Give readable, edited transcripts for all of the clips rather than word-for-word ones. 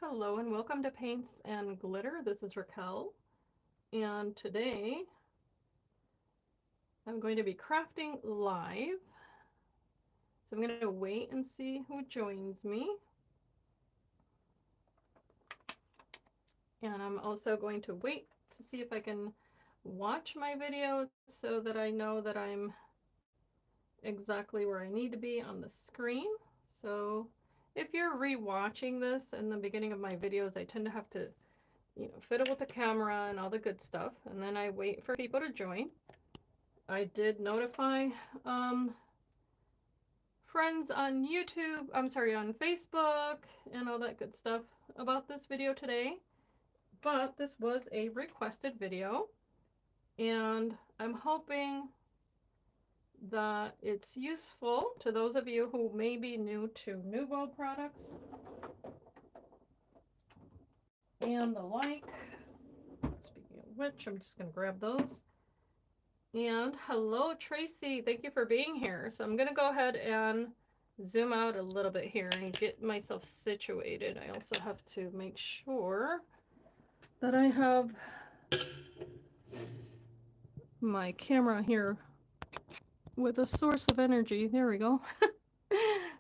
Hello and welcome to Paints and Glitter. This is Raquel, and today I'm going to be crafting live. So I'm going to wait and see who joins me. And I'm also going to wait to see if I can watch my videos so that I know that I'm exactly where I need to be on the screen. So if you're re-watching this in the beginning of my videos, I tend to have to fiddle with the camera and all the good stuff, and then I wait for people to join. I did notify friends on YouTube, I'm sorry, on Facebook and all that good stuff about this video today, but this was a requested video, and I'm hoping that it's useful to those of you who may be new to Nuvo products and the like. Speaking of which, I'm just going to grab those. And hello, Tracy. Thank you for being here. So I'm going to go ahead and zoom out a little bit here and get myself situated. I also have to make sure that I have my camera here with a source of energy. There we go.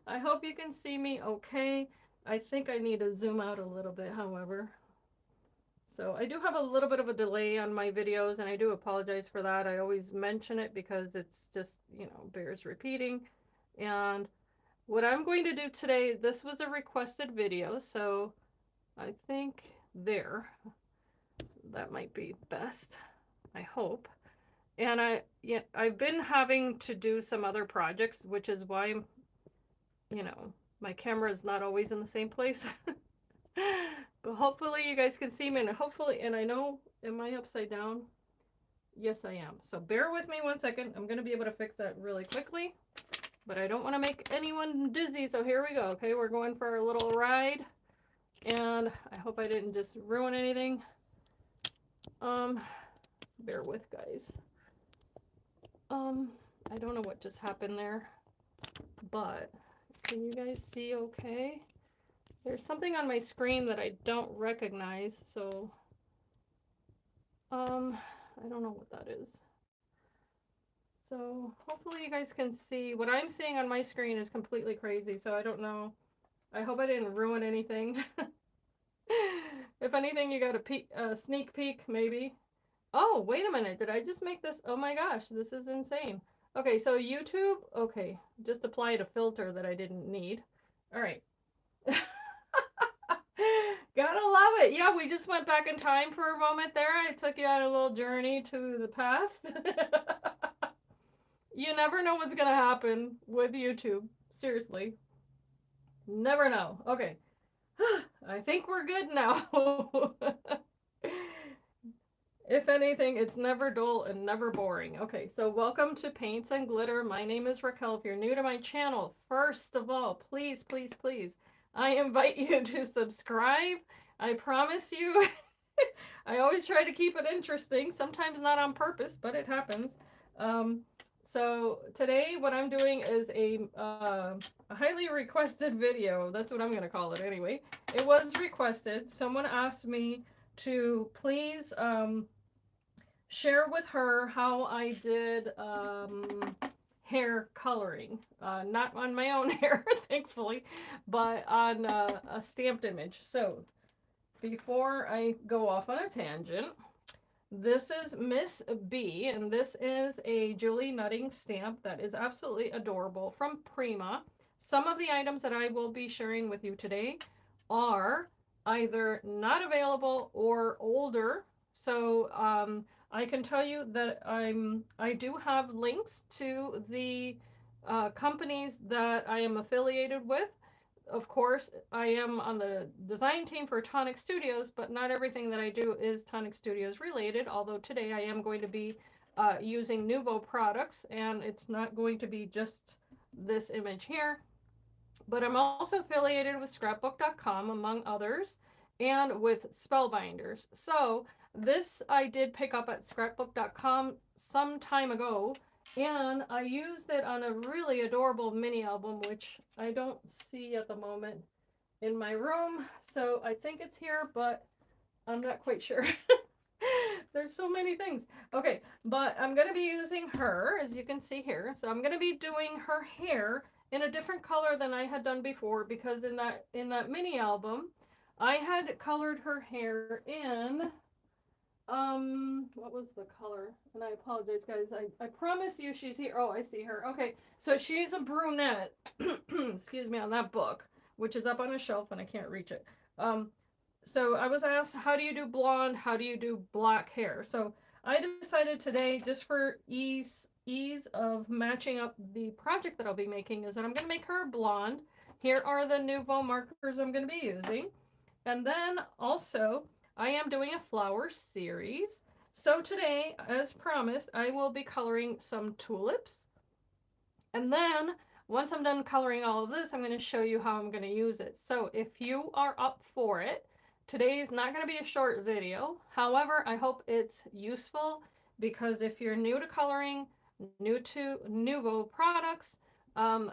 I hope you can see me okay. I think I need to zoom out a little bit, however. So I do have a little bit of a delay on my videos, and I do apologize for that. I always mention it because it's just, bears repeating. And what I'm going to do today, this was a requested video, so I think that might be best, I hope. And I've been having to do some other projects, which is why, my camera is not always in the same place. But hopefully you guys can see me, and I know, am I upside down? Yes, I am. So bear with me 1 second. I'm going to be able to fix that really quickly, but I don't want to make anyone dizzy. So here we go. Okay, we're going for a little ride, and I hope I didn't just ruin anything. Bear with, guys. I don't know what just happened there, but can you guys see okay? There's something on my screen that I don't recognize, so I don't know what that is. So hopefully you guys can see. What I'm seeing on my screen is completely crazy, so I don't know. I hope I didn't ruin anything. If anything, you got a sneak peek, maybe. Oh, wait a minute. Did I just make this? Oh my gosh, this is insane. Okay, so YouTube, okay, just applied a filter that I didn't need. All right. Gotta love it. Yeah, we just went back in time for a moment there. I took you on a little journey to the past. You never know what's gonna happen with YouTube. Seriously. Never know. Okay. I think we're good now. If anything, it's never dull and never boring. Okay, so welcome to Paints and Glitter. My name is Raquel. If you're new to my channel, first of all, please, please, please, I invite you to subscribe. I promise you, I always try to keep it interesting, sometimes not on purpose, but it happens. So today what I'm doing is a highly requested video. That's what I'm going to call it anyway. It was requested. Someone asked me to please share with her how I did hair coloring. Not on my own hair, thankfully, but on a stamped image. So before I go off on a tangent, this is Miss B, and this is a Julie Nutting stamp that is absolutely adorable from Prima. Some of the items that I will be sharing with you today are either not available or older. So I can tell you that I do have links to the companies that I am affiliated with. Of course, I am on the design team for Tonic Studios, but not everything that I do is Tonic Studios related, although today I am going to be using Nuvo products, and it's not going to be just this image here. But I'm also affiliated with scrapbook.com, among others, and with Spellbinders. So this I did pick up at scrapbook.com some time ago, and I used it on a really adorable mini album, which I don't see at the moment. in my room. So I think it's here, but I'm not quite sure. There's so many things. Okay, but I'm going to be using her, as you can see here. So I'm going to be doing her hair in a different color than I had done before, because in that mini album, I had colored her hair in what was the color? And I apologize, guys. I promise you she's here. Oh, I see her. Okay, so she's a brunette. Excuse me, on that book, which is up on a shelf and I can't reach it. Um, so I was asked, how do you do blonde? How do you do black hair? So I decided today, just for ease of matching up the project that I'll be making, is that I'm going to make her blonde. Here are the Nuvo markers I'm going to be using. And then also, I am doing a flower series. So today, as promised, I will be coloring some tulips. And then once I'm done coloring all of this, I'm going to show you how I'm going to use it. So if you are up for it, today is not going to be a short video. However, I hope it's useful, because if you're new to coloring, new to Nuvo products,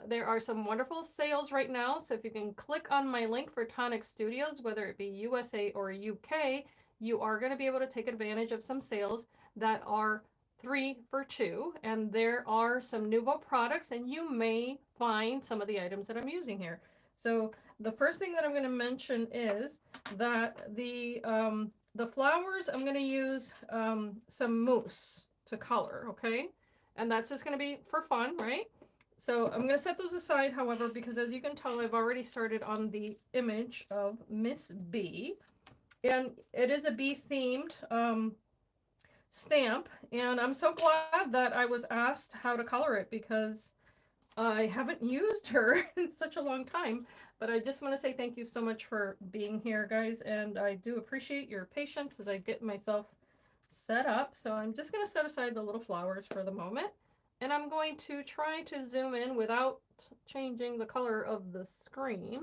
there are some wonderful sales right now. So if you can click on my link for Tonic Studios, whether it be USA or UK, you are going to be able to take advantage of some sales that are 3 for 2, and there are some Nuvo products, and you may find some of the items that I'm using here. So the first thing that I'm going to mention is that the flowers, I'm going to use some mousse to color, okay? And that's just going to be for fun, right? So I'm going to set those aside, however, because as you can tell, I've already started on the image of Miss B, and it is a bee themed stamp, and I'm so glad that I was asked how to color it, because I haven't used her in such a long time. But I just want to say thank you so much for being here, guys, and I do appreciate your patience as I get myself set up. So I'm just going to set aside the little flowers for the moment, and I'm going to try to zoom in without changing the color of the screen,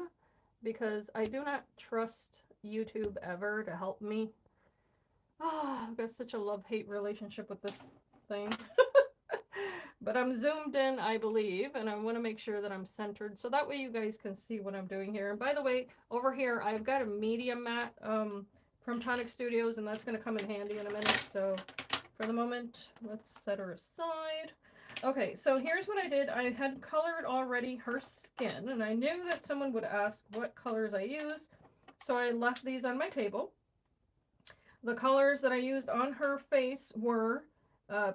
because I do not trust YouTube ever to help me. Oh, I've got such a love-hate relationship with this thing. But I'm zoomed in, I believe, and I want to make sure that I'm centered, so that way you guys can see what I'm doing here. And by the way, over here, I've got a media mat from Tonic Studios, and that's going to come in handy in a minute. So for the moment, let's set her aside. Okay, so here's what I did. I had colored already her skin, and I knew that someone would ask what colors I use, so I left these on my table. The colors that I used on her face were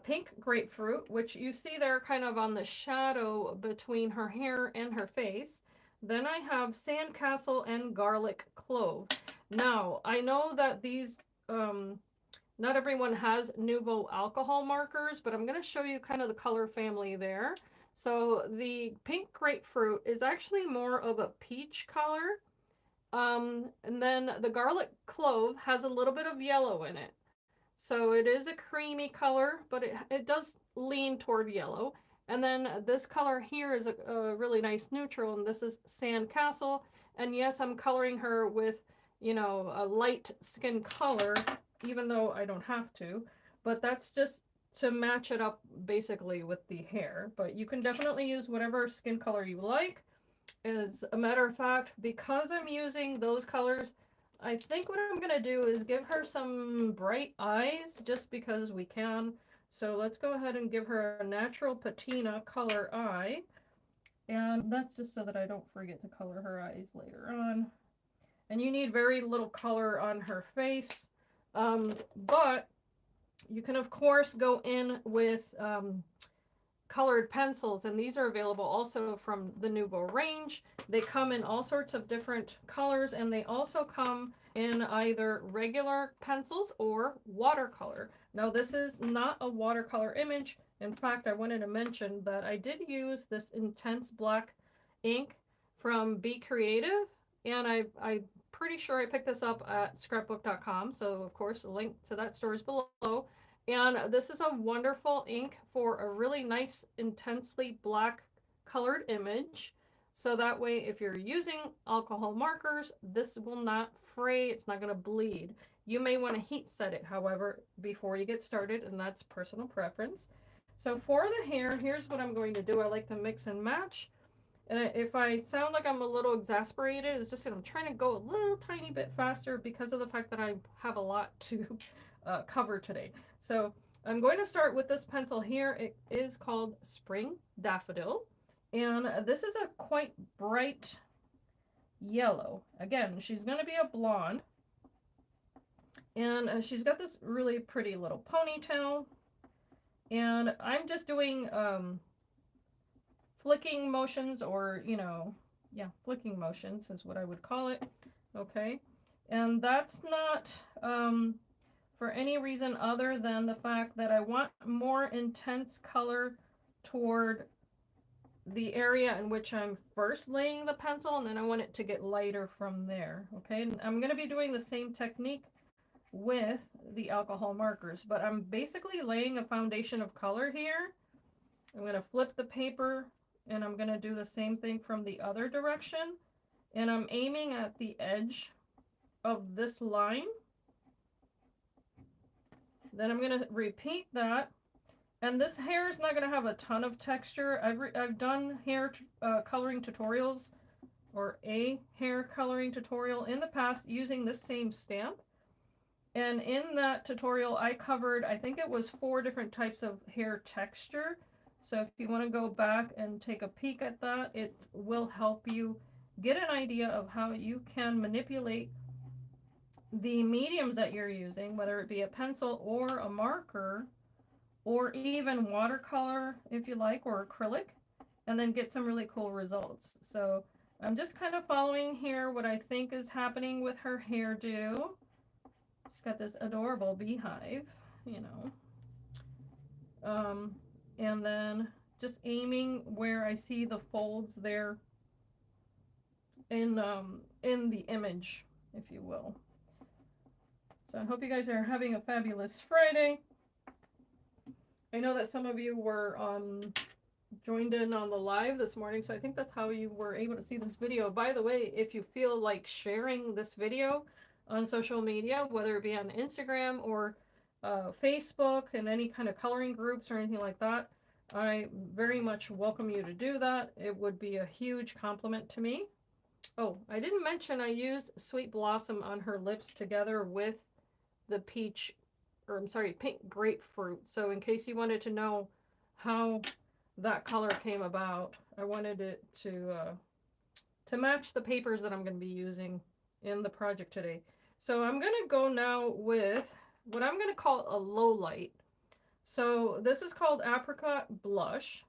pink grapefruit, which you see there kind of on the shadow between her hair and her face. Then I have sandcastle and garlic clove. Now, I know that these, not everyone has Nuvo alcohol markers, but I'm going to show you kind of the color family there. So the pink grapefruit is actually more of a peach color. And then the garlic clove has a little bit of yellow in it. So it is a creamy color, but it does lean toward yellow. And then this color here is a really nice neutral, and this is Sandcastle. And yes, I'm coloring her with, you know, a light skin color, even though I don't have to. But that's just to match it up basically with the hair. But you can definitely use whatever skin color you like. As a matter of fact, because I'm using those colors, I think what I'm going to do is give her some bright eyes, just because we can. So let's go ahead and give her a natural patina color eye. And that's just so that I don't forget to color her eyes later on. And you need very little color on her face. But you can, of course, go in with colored pencils, and these are available also from the Nuvo range. They come in all sorts of different colors, and they also come in either regular pencils or watercolor. Now, this is not a watercolor image. In fact, I wanted to mention that I did use this intense black ink from Be Creative, and I'm pretty sure I picked this up at scrapbook.com, so of course a link to that store is below. And this is a wonderful ink for a really nice, intensely black colored image. So that way, if you're using alcohol markers, this will not fray. It's not going to bleed. You may want to heat set it, however, before you get started, and that's personal preference. So for the hair, here's what I'm going to do. I like to mix and match. And if I sound like I'm a little exasperated, it's just that I'm trying to go a little tiny bit faster because of the fact that I have a lot to cover today. So I'm going to start with this pencil here. It is called Spring Daffodil. And this is a quite bright yellow. Again, she's going to be a blonde. And she's got this really pretty little ponytail. And I'm just doing flicking motions, or, you know, yeah, flicking motions is what I would call it. Okay. And that's not for any reason other than the fact that I want more intense color toward the area in which I'm first laying the pencil, and then I want it to get lighter from there. Okay. And I'm going to be doing the same technique with the alcohol markers, but I'm basically laying a foundation of color here. I'm going to flip the paper and I'm going to do the same thing from the other direction. And I'm aiming at the edge of this line. Then I'm going to repeat that. And this hair is not going to have a ton of texture. I've done hair coloring tutorials, or a hair coloring tutorial in the past using this same stamp. And in that tutorial, I covered, I think it was 4 different types of hair texture. So if you want to go back and take a peek at that, it will help you get an idea of how you can manipulate the mediums that you're using, whether it be a pencil or a marker, or even watercolor if you like, or acrylic, and then get some really cool results. So I'm just kind of following here what I think is happening with her hairdo. She's got this adorable beehive, you know. And then just aiming where I see the folds there in the image, if you will. So I hope you guys are having a fabulous Friday. I know that some of you were joined in on the live this morning, so I think that's how you were able to see this video. By the way, if you feel like sharing this video on social media, whether it be on Instagram or Facebook and any kind of coloring groups or anything like that, I very much welcome you to do that. It would be a huge compliment to me. Oh, I didn't mention I used Sweet Blossom on her lips together with the peach, or I'm sorry, pink grapefruit. So in case you wanted to know how that color came about, I wanted it to match the papers that I'm going to be using in the project today. So I'm going to go now with what I'm going to call a low light. So this is called Apricot Blush.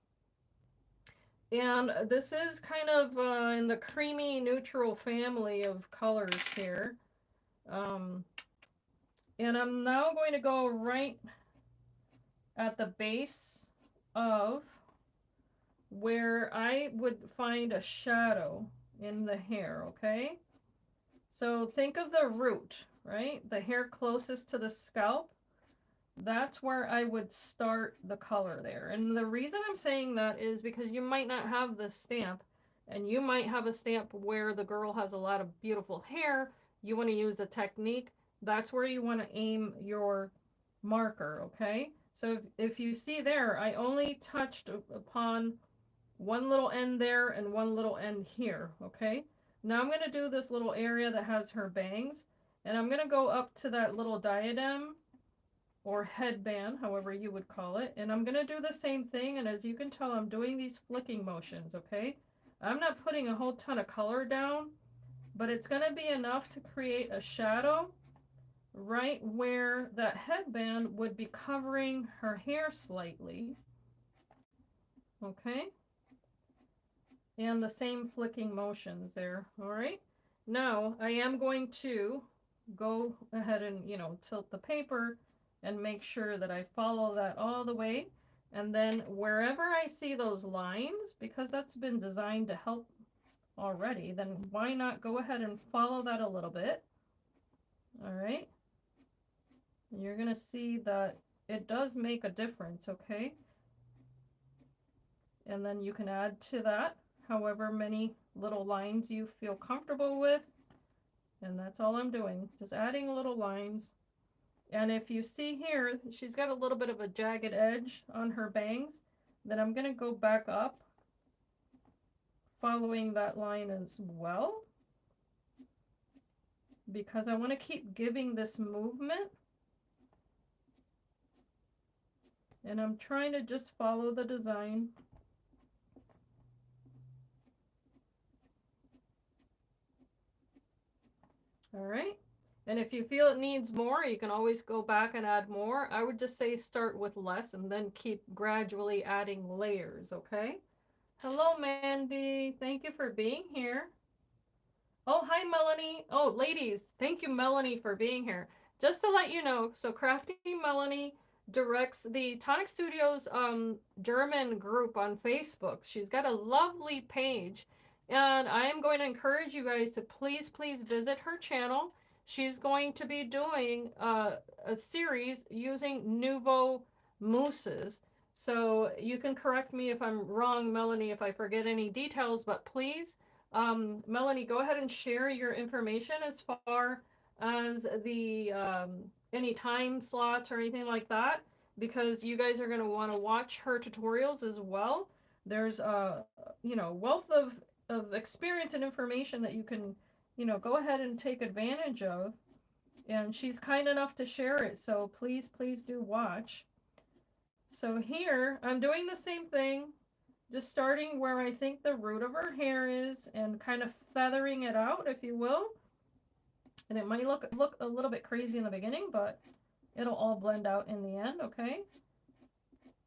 And this is kind of in the creamy neutral family of colors here. And I'm now going to go right at the base of where I would find a shadow in the hair, okay? So think of the root, right? The hair closest to the scalp. That's where I would start the color there. And the reason I'm saying that is because you might not have the stamp, and you might have a stamp where the girl has a lot of beautiful hair. You want to use a technique. That's where you want to aim your marker, okay? So if you see there, I only touched upon one little end there and one little end here, okay? Now I'm going to do this little area that has her bangs, and I'm going to go up to that little diadem or headband, however you would call it, and I'm going to do the same thing. And as you can tell, I'm doing these flicking motions, okay? I'm not putting a whole ton of color down, but it's going to be enough to create a shadow right where that headband would be covering her hair slightly, okay? And the same flicking motions there. All right, now I am going to go ahead and, you know, tilt the paper and make sure that I follow that all the way. And then wherever I see those lines, because that's been designed to help already, then why not go ahead and follow that a little bit. All right, and you're gonna see that it does make a difference, okay? And then you can add to that however many little lines you feel comfortable with. And that's all I'm doing, just adding little lines. And if you see here, she's got a little bit of a jagged edge on her bangs. Then I'm going to go back up, following that line as well, because I want to keep giving this movement. And I'm trying to just follow the design. All right. And if you feel it needs more, you can always go back and add more. I would just say start with less and then keep gradually adding layers, okay? Hello, Mandy. Thank you for being here. Oh, hi, Melanie. Oh, ladies, thank you, Melanie, for being here. Just to let you know, so Crafty Melanie directs the Tonic Studios German group on Facebook. She's got a lovely page, and I am going to encourage you guys to please, please visit her channel. She's going to be doing a series using Nuvo mousses. So you can correct me if I'm wrong, Melanie, if I forget any details, but please, Melanie, go ahead and share your information as far as the any time slots or anything like that, because you guys are going to want to watch her tutorials as well. There's a wealth of experience and information that you can go ahead and take advantage of, and she's kind enough to share it, so please, please do watch. So here I'm doing the same thing, just starting where I think the root of her hair is and kind of feathering it out, if you will. And it might look a little bit crazy in the beginning, but it'll all blend out in the end, okay?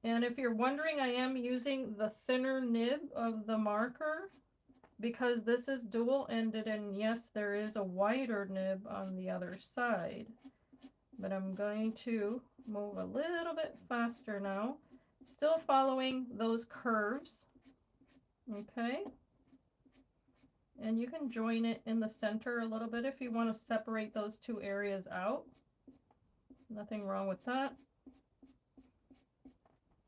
And if you're wondering, I am using the thinner nib of the marker because this is dual-ended, and yes, there is a wider nib on the other side. But I'm going to move a little bit faster now, still following those curves, okay? And you can join it in the center a little bit if you want to separate those two areas out. Nothing wrong with that.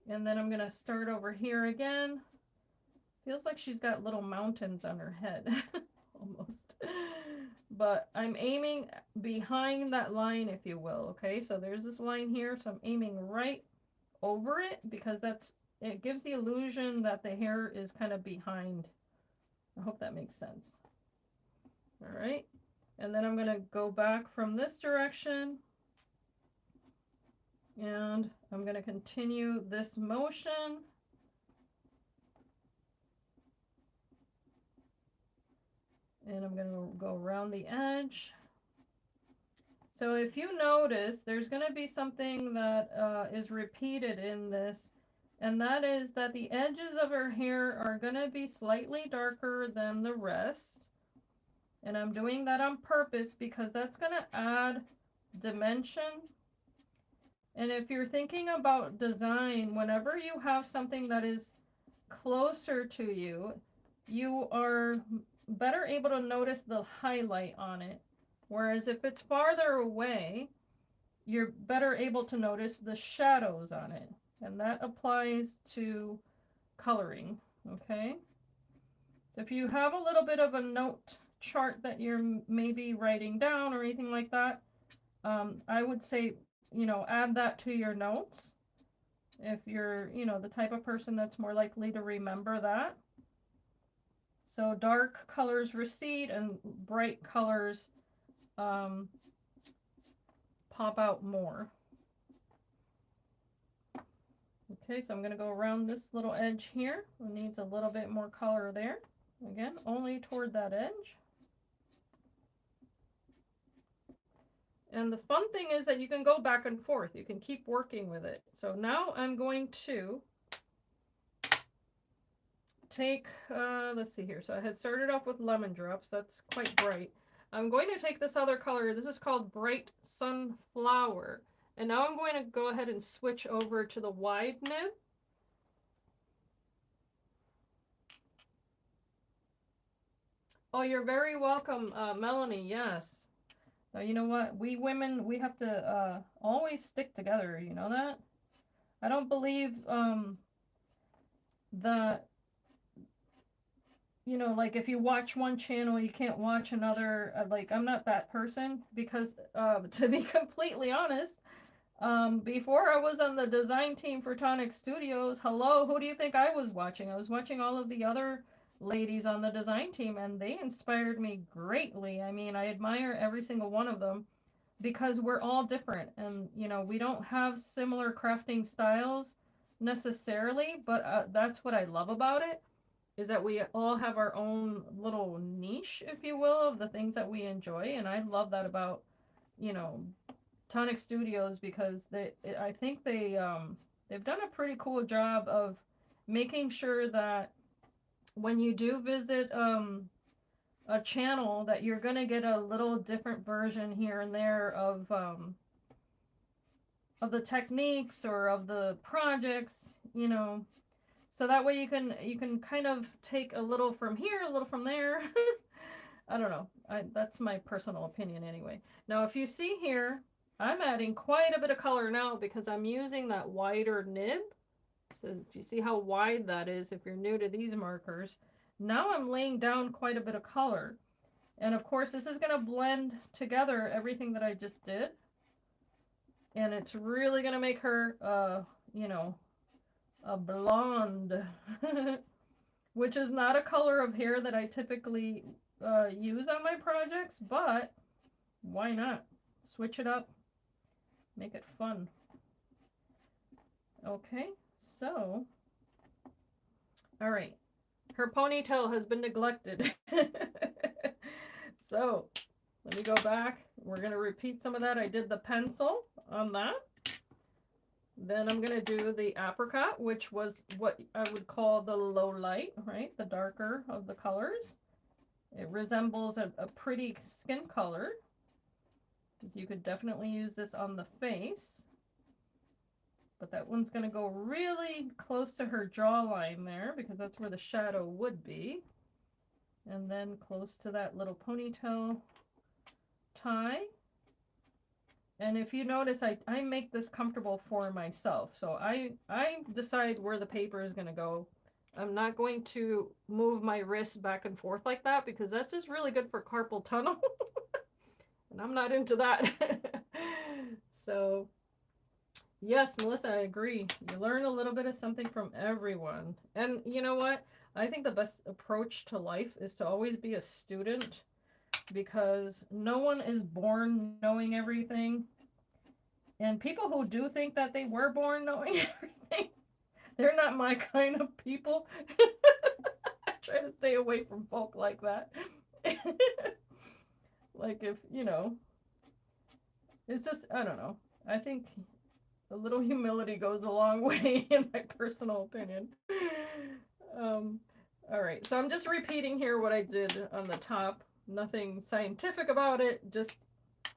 And then I'm going to start over here again. Feels like she's got little mountains on her head, almost. But I'm aiming behind that line, if you will, okay? So there's this line here, so I'm aiming right over it because it gives the illusion that the hair is kind of behind. I hope that makes sense. All right, and then I'm going to go back from this direction, and I'm going to continue this motion. And I'm going to go around the edge. So if you notice, there's going to be something that is repeated in this, and that is that the edges of her hair are going to be slightly darker than the rest. And I'm doing that on purpose because that's going to add dimension. And if you're thinking about design, whenever you have something that is closer to you, you are better able to notice the highlight on it. Whereas if it's farther away, you're better able to notice the shadows on it. And that applies to coloring, okay? So if you have a little bit of a note chart that you're maybe writing down or anything like that, I would say, add that to your notes. If you're, the type of person that's more likely to remember that. So dark colors recede and bright colors pop out more. Okay, so I'm going to go around this little edge here. It needs a little bit more color there. Again, only toward that edge. And the fun thing is that you can go back and forth. You can keep working with it. So now I'm going to take, let's see here. So I had started off with lemon drops. That's quite bright. I'm going to take this other color. This is called Bright Sunflower. And now I'm going to go ahead and switch over to the wide nib. Oh, you're very welcome, Melanie. Yes. You know what? We women, we have to always stick together. You know that? I don't believe that, like if you watch one channel, you can't watch another. Like, I'm not that person because, to be completely honest, before I was on the design team for Tonic Studios, hello, who do you think I was watching? I was watching all of the other ladies on the design team, and they inspired me greatly. I mean, I admire every single one of them because we're all different, and you know, we don't have similar crafting styles necessarily, but that's what I love about it, is that we all have our own little niche, if you will, of the things that we enjoy. And I love that about, you know, Tonic Studios, because I think they've done a pretty cool job of making sure that when you do visit a channel, that you're gonna get a little different version here and there of the techniques or of the projects, you know, so that way you can kind of take a little from here, a little from there. I don't know. That's my personal opinion anyway. Now, if you see here, I'm adding quite a bit of color now because I'm using that wider nib. So if you see how wide that is, if you're new to these markers, now I'm laying down quite a bit of color. And of course, this is going to blend together everything that I just did. And it's really going to make her, you know, a blonde, which is not a color of hair that I typically use on my projects, but why not? Switch it up, make it fun. Okay, so, all right, her ponytail has been neglected. So, let me go back. We're going to repeat some of that. I did the pencil on that. Then I'm going to do the apricot, which was what I would call the low light, right? The darker of the colors. It resembles a pretty skin color. You could definitely use this on the face. But that one's going to go really close to her jawline there, because that's where the shadow would be. And then close to that little ponytail tie. And if you notice, I make this comfortable for myself. So I decide where the paper is going to go. I'm not going to move my wrist back and forth like that, because that's just really good for carpal tunnel. And I'm not into that. So, yes, Melissa, I agree. You learn a little bit of something from everyone. And you know what? I think the best approach to life is to always be a student, because no one is born knowing everything. And people who do think that they were born knowing everything, they're not my kind of people. I try to stay away from folk like that. Like, if, you know, it's just, I don't know. I think a little humility goes a long way, in my personal opinion. All right, so I'm just repeating here what I did on the top. Nothing scientific about it, just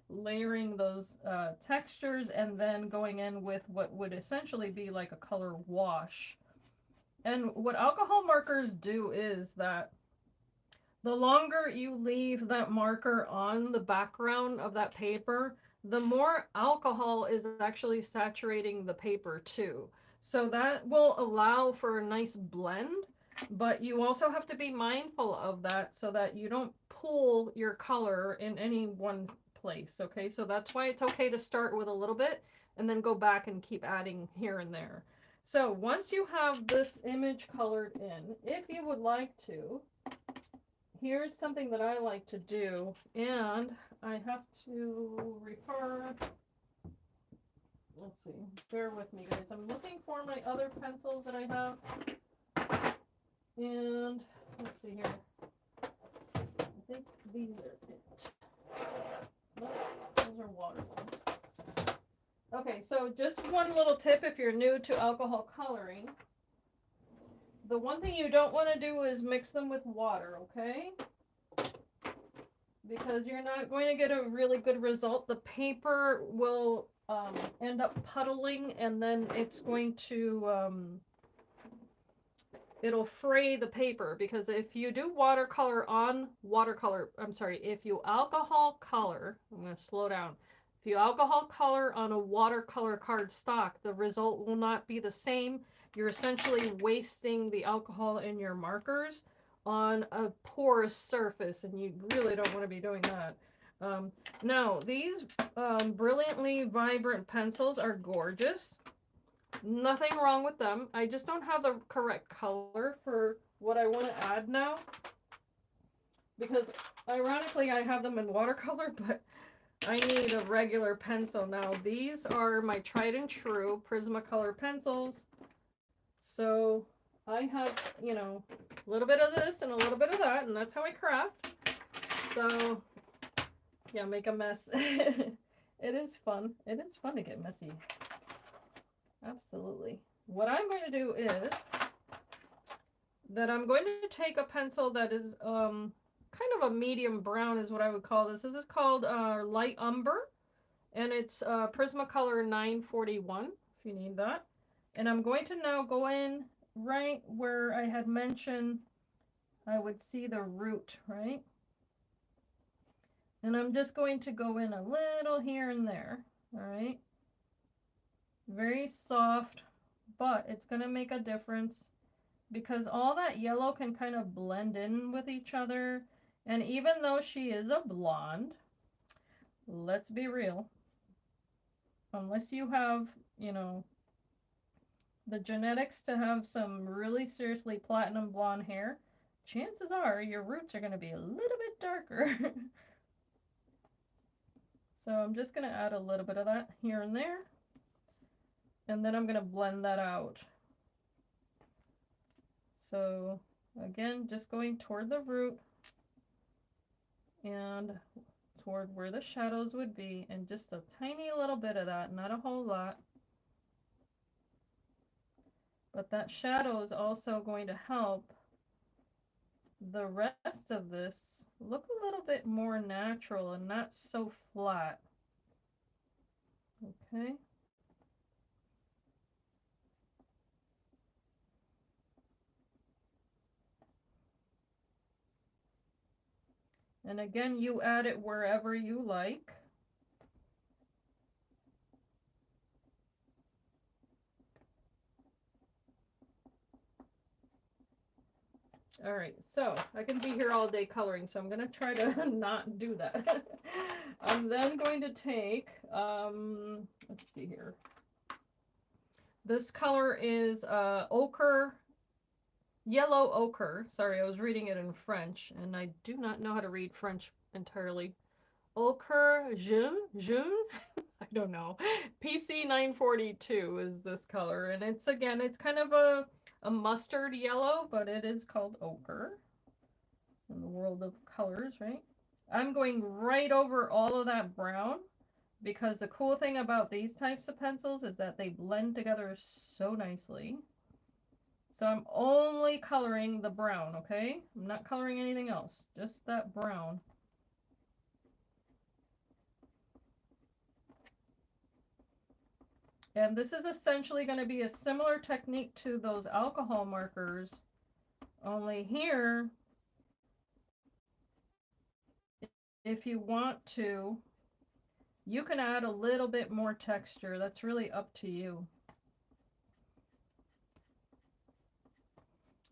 layering those textures, and then going in with what would essentially be like a color wash. And what alcohol markers do is that the longer you leave that marker on the background of that paper, the more alcohol is actually saturating the paper too. So that will allow for a nice blend, but you also have to be mindful of that so that you don't pool your color in any one place. Okay, so that's why it's okay to start with a little bit and then go back and keep adding here and there. So once you have this image colored in, if you would like to, here's something that I like to do, and I have to refer, let's see, bear with me guys, I'm looking for my other pencils that I have, and let's see here, I think these are it. No, those are water ones. Okay, so just one little tip if you're new to alcohol coloring. The one thing you don't want to do is mix them with water, okay? Because you're not going to get a really good result. The paper will end up puddling, and then it's going to, it'll fray the paper. Because if you do watercolor on watercolor, I'm sorry, if you alcohol color, I'm going to slow down. If you alcohol color on a watercolor cardstock, the result will not be the same. You're essentially wasting the alcohol in your markers on a porous surface, and you really don't want to be doing that. Now, these brilliantly vibrant pencils are gorgeous. Nothing wrong with them. I just don't have the correct color for what I want to add now, because ironically I have them in watercolor, but I need a regular pencil now. These are my tried and true Prismacolor pencils. So I have, you know, a little bit of this and a little bit of that, and that's how I craft. So yeah, make a mess. It is fun. It is fun to get messy. Absolutely. What I'm going to do is that I'm going to take a pencil that is kind of a medium brown is what I would call this. This is called Light Umber, and it's Prismacolor 941 if you need that. And I'm going to now go in right where I had mentioned I would see the root, right? And I'm just going to go in a little here and there, all right? Very soft, but it's going to make a difference because all that yellow can kind of blend in with each other. And even though she is a blonde, let's be real, unless you have, you know, the genetics to have some really seriously platinum blonde hair, chances are your roots are going to be a little bit darker. So I'm just going to add a little bit of that here and there, and then I'm going to blend that out. So again, just going toward the root and toward where the shadows would be, and just a tiny little bit of that, not a whole lot. But that shadow is also going to help the rest of this look a little bit more natural and not so flat. Okay. And again, you add it wherever you like. All right, so I can be here all day coloring, so I'm going to try to not do that. I'm then going to take, let's see here. This color is ochre, yellow ochre. Sorry, I was reading it in French, and I do not know how to read French entirely. Ochre jaune? I don't know. PC 942 is this color, and it's, again, it's kind of a mustard yellow, but it is called ochre in the world of colors, right? I'm going right over all of that brown because the cool thing about these types of pencils is that they blend together so nicely. So I'm only coloring the brown, okay? I'm not coloring anything else, just that brown. And this is essentially going to be a similar technique to those alcohol markers, only here, if you want to, you can add a little bit more texture. That's really up to you.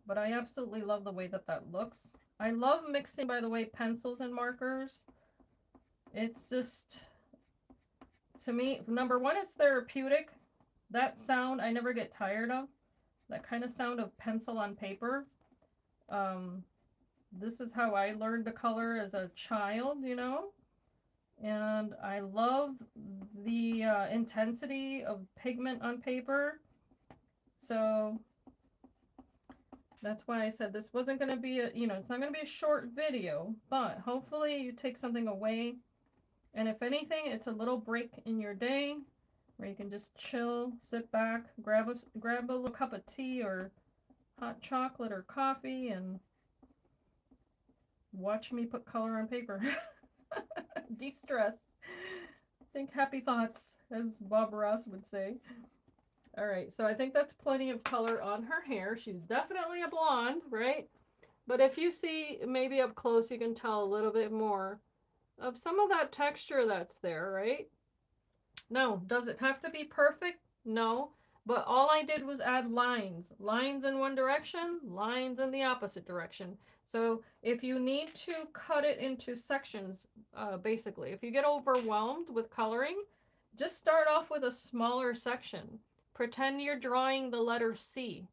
But I absolutely love the way that that looks. I love mixing, by the way, pencils and markers. It's just, to me, number one, it's therapeutic. That sound I never get tired of. That kind of sound of pencil on paper. This is how I learned to color as a child, you know. And I love the intensity of pigment on paper. So that's why I said this wasn't going to be a, you know, it's not going to be a short video, but hopefully you take something away. And if anything, it's a little break in your day where you can just chill, sit back, grab a little cup of tea or hot chocolate or coffee and watch me put color on paper. De-stress. Think happy thoughts, as Bob Ross would say. All right, so I think that's plenty of color on her hair. She's definitely a blonde, right? But if you see maybe up close, you can tell a little bit more of some of that texture that's there, right? No, does it have to be perfect? No, but all I did was add lines. Lines in one direction, lines in the opposite direction. So if you need to cut it into sections, basically, if you get overwhelmed with coloring, just start off with a smaller section. Pretend you're drawing the letter C.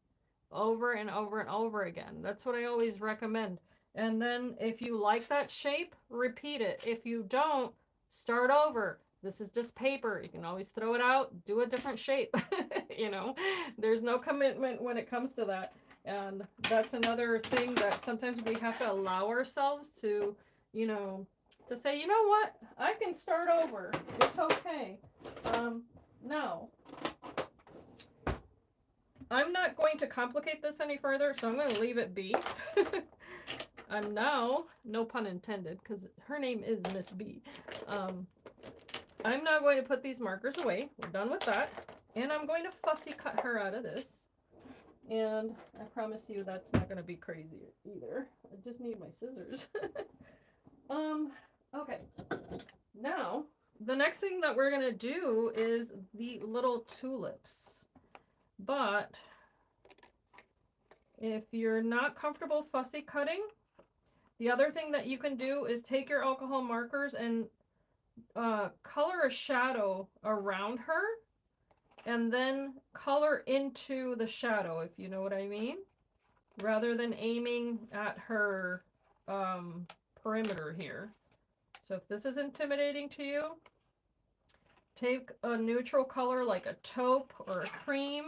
over and over and over again. That's what I always recommend. And then if you like that shape, repeat it. If you don't, start over. This is just paper. You can always throw it out, do a different shape. You know, there's no commitment when it comes to that. And that's another thing that sometimes we have to allow ourselves to, you know, to say, you know what, I can start over. It's okay. No, I'm not going to complicate this any further, so I'm going to leave it be. I'm now, no pun intended, because her name is Miss B. I'm now going to put these markers away. We're done with that. And I'm going to fussy cut her out of this. And I promise you that's not going to be crazy either. I just need my scissors. Okay. Now, the next thing that we're going to do is the little tulips. But if you're not comfortable fussy cutting, the other thing that you can do is take your alcohol markers and color a shadow around her and then color into the shadow, if you know what I mean, rather than aiming at her perimeter here. So if this is intimidating to you, take a neutral color like a taupe or a cream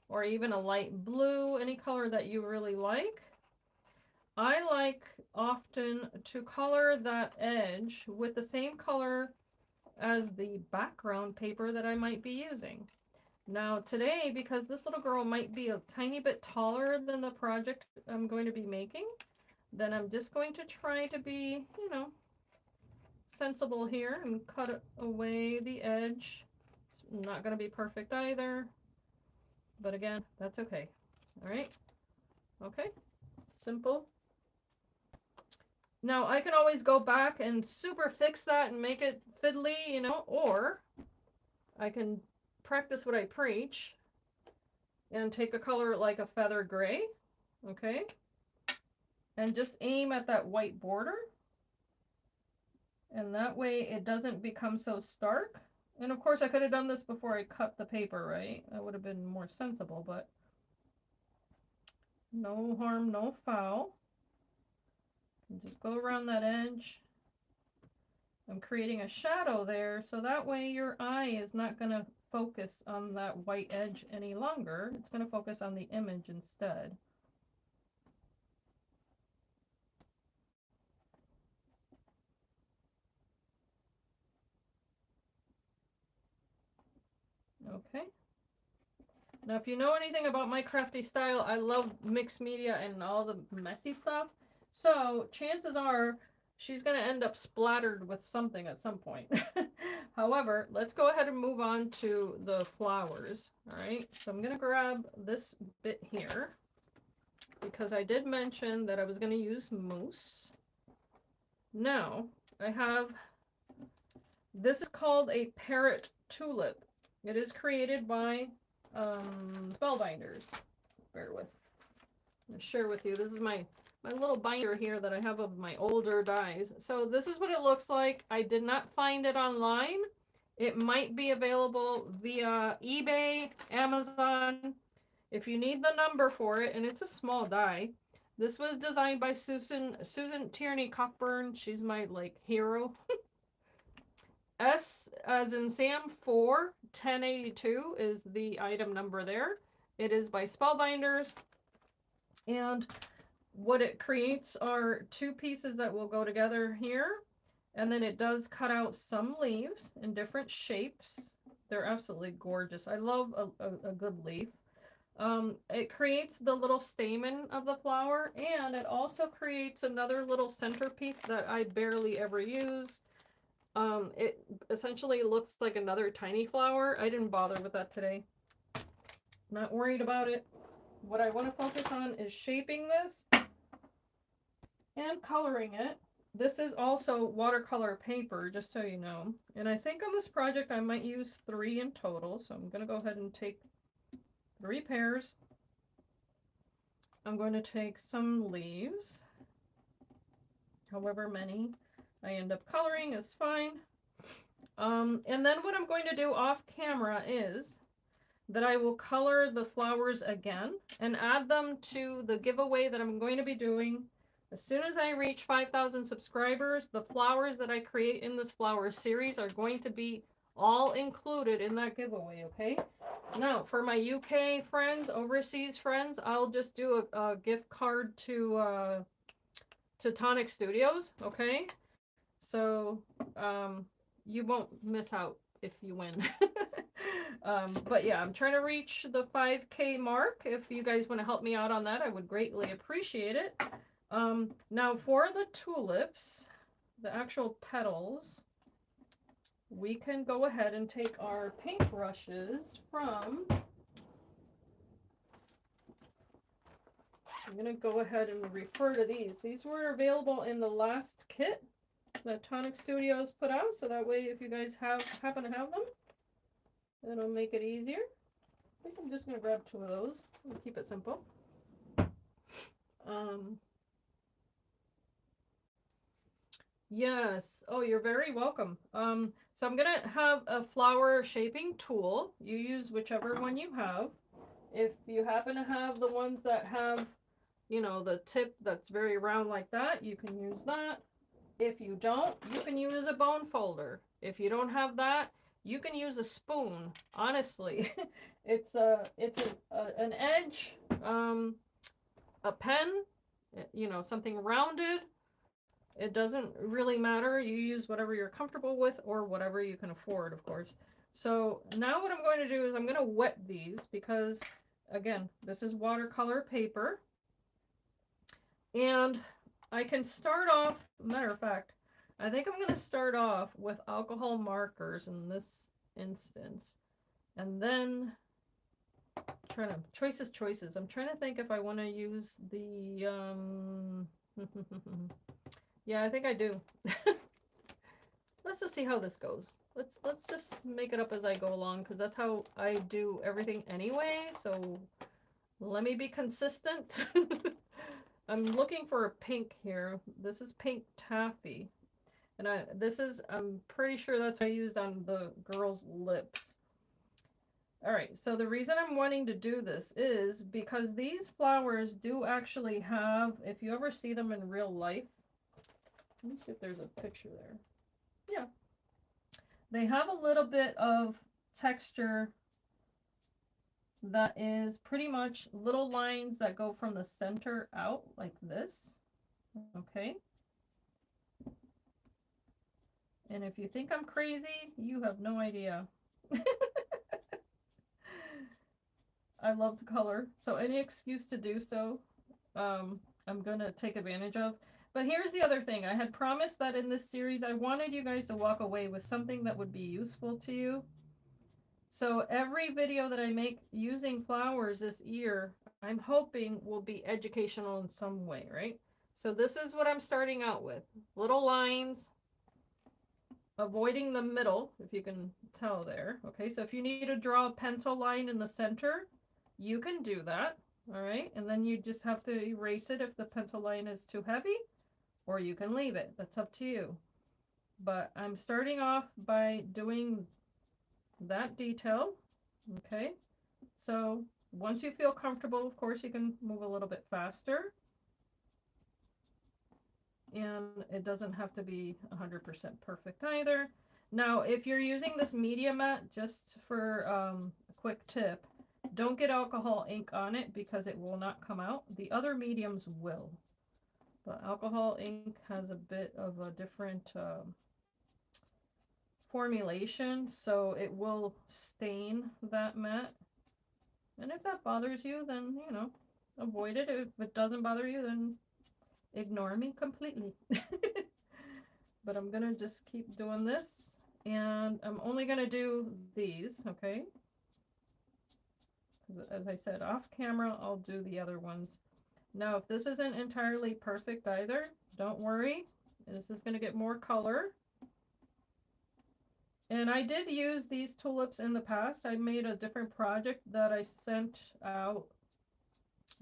or even a light blue, any color that you really like. I like often to color that edge with the same color as the background paper that I might be using. Now today, because this little girl might be a tiny bit taller than the project I'm going to be making, then I'm just going to try to be, you know, sensible here and cut away the edge. It's not going to be perfect either, but again, that's okay. All right. Okay. Simple. Now I can always go back and super fix that and make it fiddly, you know, or I can practice what I preach and take a color like a feather gray, okay, and just aim at that white border, and that way it doesn't become so stark. And of course I could have done this before I cut the paper, right? That would have been more sensible, but no harm, no foul. And just go around that edge. I'm creating a shadow there, so that way your eye is not going to focus on that white edge any longer. It's going to focus on the image instead. Okay. Now, if you know anything about my crafty style, I love mixed media and all the messy stuff. So chances are she's going to end up splattered with something at some point. However, let's go ahead and move on to the flowers. All right. So I'm going to grab this bit here because I did mention that I was going to use mousse. Now, I have, this is called a parrot tulip. It is created by Spellbinders. Bear with. I'll share with you. This is my little binder here that I have of my older dies. So this is what it looks like. I did not find it online. It might be available via eBay, Amazon. If you need the number for it, and it's a small die. This was designed by Susan Tierney Cockburn. She's my like hero. S as in Sam 41082 is the item number there. It is by Spellbinders, and what it creates are two pieces that will go together here, and then it does cut out some leaves in different shapes. They're absolutely gorgeous. I love a good leaf. It creates the little stamen of the flower, and it also creates another little centerpiece that I barely ever use. It essentially looks like another tiny flower. I didn't bother with that today. Not worried about it. What I want to focus on is shaping this and coloring it. This is also watercolor paper, just so you know. And I think on this project I might use 3 in total. So I'm going to go ahead and take 3 pairs. I'm going to take some leaves, however many I end up coloring is fine. And then what I'm going to do off camera is that I will color the flowers again and add them to the giveaway that I'm going to be doing. As soon as I reach 5,000 subscribers, the flowers that I create in this flower series are going to be all included in that giveaway, okay? Now, for my UK friends, overseas friends, I'll just do a gift card to Tonic Studios, okay? So you won't miss out if you win. But yeah, I'm trying to reach the 5K mark. If you guys want to help me out on that, I would greatly appreciate it. Now for the tulips, the actual petals, we can go ahead and take our paint brushes from, I'm going to go ahead and refer to these. These were available in the last kit that Tonic Studios put out, so that way if you guys happen to have them, it'll make it easier. I think I'm just going to grab 2 of those and keep it simple. Yes. Oh, you're very welcome. So I'm gonna have a flower shaping tool. You use whichever one you have. If you happen to have the ones that have, you know, the tip that's very round like that, you can use that. If you don't, you can use a bone folder. If you don't have that, you can use a spoon. Honestly, it's an edge, a pen, you know, something rounded. It doesn't really matter. You use whatever you're comfortable with or whatever you can afford, of course. So now what I'm going to do is I'm going to wet these because, again, this is watercolor paper. And I can start off, matter of fact, I think I'm going to start off with alcohol markers in this instance. And then trying to, choices. I'm trying to think if I want to use the, yeah, I think I do. Let's just see how this goes. Let's just make it up as I go along because that's how I do everything anyway. So let me be consistent. I'm looking for a pink here. This is pink taffy. And I'm pretty sure that's what I used on the girl's lips. All right, so the reason I'm wanting to do this is because these flowers do actually have, if you ever see them in real life, let me see if there's a picture there. Yeah. They have a little bit of texture that is pretty much little lines that go from the center out like this. Okay. And if you think I'm crazy, you have no idea. I love to color, so any excuse to do so, I'm gonna take advantage of. But here's the other thing. I had promised that in this series, I wanted you guys to walk away with something that would be useful to you. So every video that I make using flowers this year, I'm hoping will be educational in some way, right? So this is what I'm starting out with. Little lines, avoiding the middle, if you can tell there. Okay, so if you need to draw a pencil line in the center, you can do that. All right, and then you just have to erase it if the pencil line is too heavy, or you can leave it. That's up to you. But I'm starting off by doing that detail. Okay, so once you feel comfortable, of course, you can move a little bit faster. And it doesn't have to be 100% perfect either. Now, if you're using this media mat, just for a quick tip, don't get alcohol ink on it because it will not come out. The other mediums will. But alcohol ink has a bit of a different formulation, so it will stain that mat. And if that bothers you, then, you know, avoid it. If it doesn't bother you, then ignore me completely. But I'm gonna just keep doing this, and I'm only gonna do these, okay? As I said, off camera, I'll do the other ones. Now, if this isn't entirely perfect either, don't worry. This is gonna get more color. And I did use these tulips in the past. I made a different project that I sent out.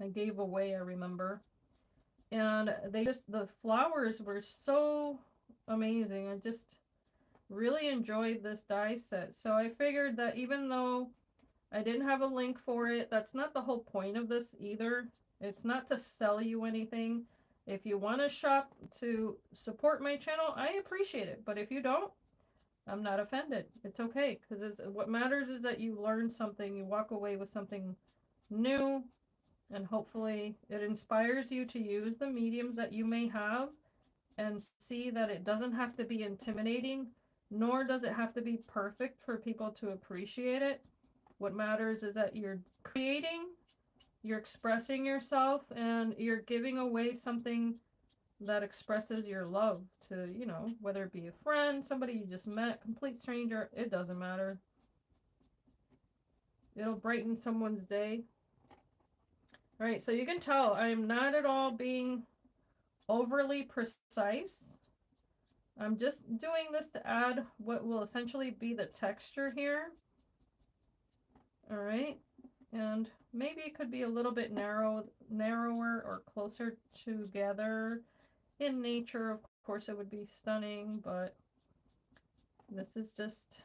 I gave away, I remember. And the flowers were so amazing. I just really enjoyed this die set. So I figured that even though I didn't have a link for it. That's not the whole point of this either. It's not to sell you anything. If you want to shop to support my channel, I appreciate it. But if you don't, I'm not offended. It's okay, because what matters is that you learn something, you walk away with something new, and hopefully it inspires you to use the mediums that you may have and see that it doesn't have to be intimidating, nor does it have to be perfect for people to appreciate it. What matters is that you're creating, you're expressing yourself, and you're giving away something that expresses your love to, you know, whether it be a friend, somebody you just met, complete stranger, it doesn't matter. It'll brighten someone's day. All right, so you can tell I'm not at all being overly precise. I'm just doing this to add what will essentially be the texture here. All right, and maybe it could be a little bit narrower or closer together. In nature, of course, it would be stunning, but this is just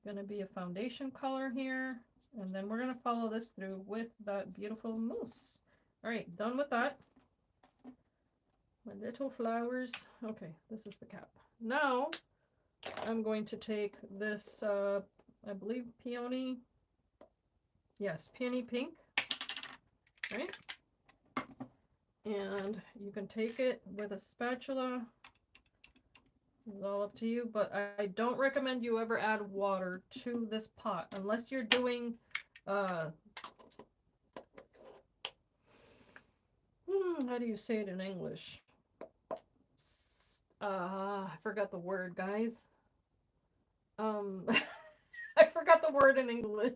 going to be a foundation color here, and then we're going to follow this through with that beautiful mousse. All right, done with that. My little flowers. Okay, this is the cap. Now I'm going to take this, I believe peony. Yes, peony pink. Right? And you can take it with a spatula. It's all up to you, but I don't recommend you ever add water to this pot unless you're doing how do you say it in English? I forgot the word, guys. I forgot the word in English.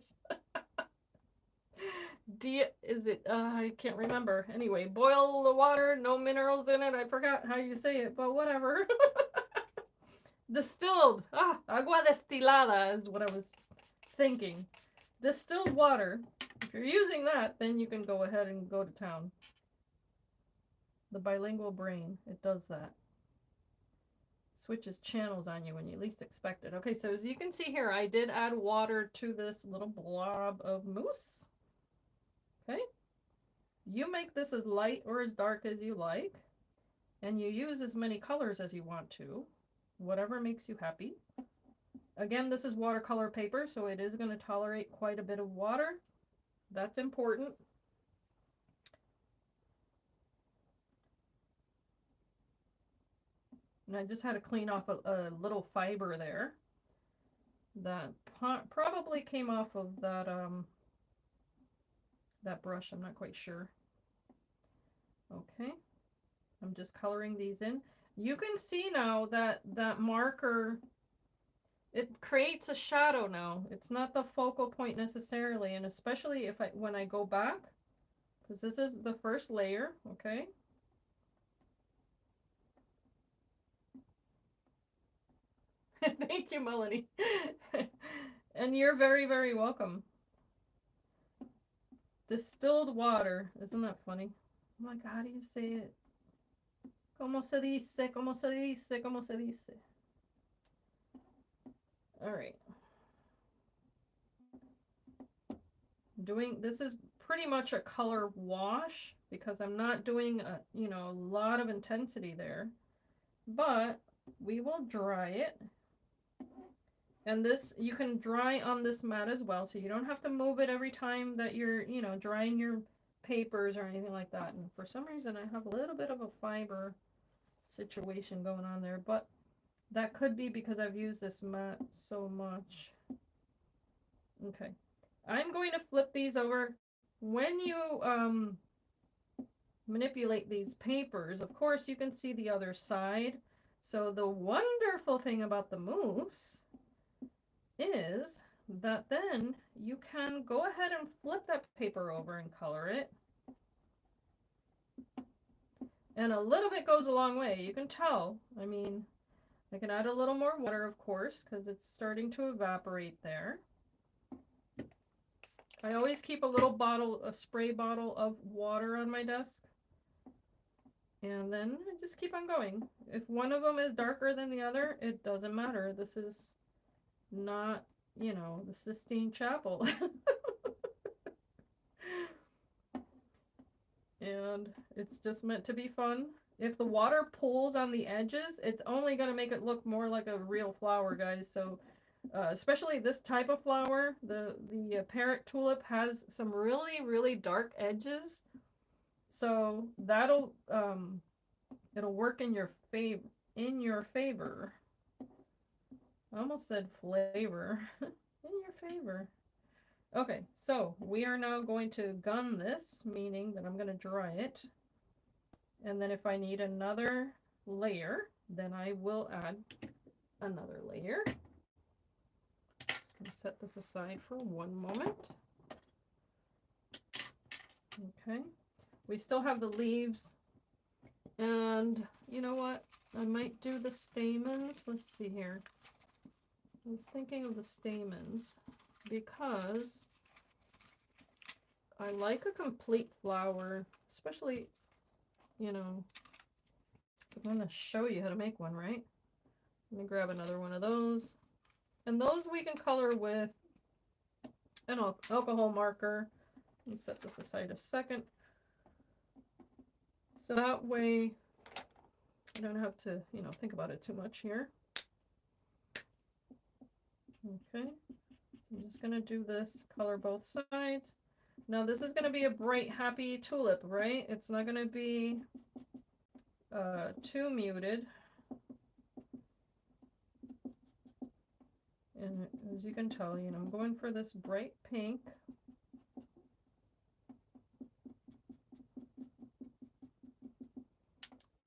Is it? I can't remember. Anyway, boil the water, no minerals in it. I forgot how you say it, but whatever. Distilled. Agua destilada is what I was thinking. Distilled water. If you're using that, then you can go ahead and go to town. The bilingual brain, it does that. Switches channels on you when you least expect it. Okay, so as you can see here, I did add water to this little blob of mousse. Okay. You make this as light or as dark as you like, and you use as many colors as you want to, whatever makes you happy. Again, this is watercolor paper, so it is going to tolerate quite a bit of water. That's important. And I just had to clean off a little fiber there that probably came off of that that brush. I'm not quite sure. Okay, I'm just coloring these in. You can see now that that marker, it creates a shadow now. It's not the focal point necessarily, and especially if when I go back, because this is the first layer. Okay. Thank you, Melanie. And you're very, very welcome. Distilled water. Isn't that funny? I'm like, how do you say it? ¿Cómo se dice? ¿Cómo se dice? ¿Cómo se dice? All right. This is pretty much a color wash because I'm not doing a, you know, a lot of intensity there, but we will dry it. And this, you can dry on this mat as well, so you don't have to move it every time that you're, you know, drying your papers or anything like that. And for some reason, I have a little bit of a fiber situation going on there, but that could be because I've used this mat so much. Okay. I'm going to flip these over. When you manipulate these papers, of course, you can see the other side. So the wonderful thing about the mousse is that then you can go ahead and flip that paper over and color it. And a little bit goes a long way. You can tell. I mean, I can add a little more water, of course, because it's starting to evaporate there. I always keep a little bottle, a spray bottle of water on my desk. And then I just keep on going. If one of them is darker than the other, it doesn't matter. This is not you know, the Sistine Chapel. And it's just meant to be fun. If the water pools on the edges, it's only going to make it look more like a real flower, guys. So especially this type of flower, the parent tulip has some really dark edges. So that'll it'll work in your favor. In your favor. I almost said flavor. In your favor. Okay, so we are now going to gun this, meaning that I'm going to dry it. And then if I need another layer, then I will add another layer. Just going to set this aside for one moment. Okay, we still have the leaves. And you know what? I might do the stamens. Let's see here. I was thinking of the stamens because I like a complete flower, especially, you know, I'm going to show you how to make one, right? Let me grab another one of those. And those we can color with an alcohol marker. Let me set this aside a second. So that way I don't have to, you know, think about it too much here. Okay, so I'm just going to do this, color both sides. Now this is going to be a bright, happy tulip, right? It's not going to be too muted. And as you can tell, you know, I'm going for this bright pink.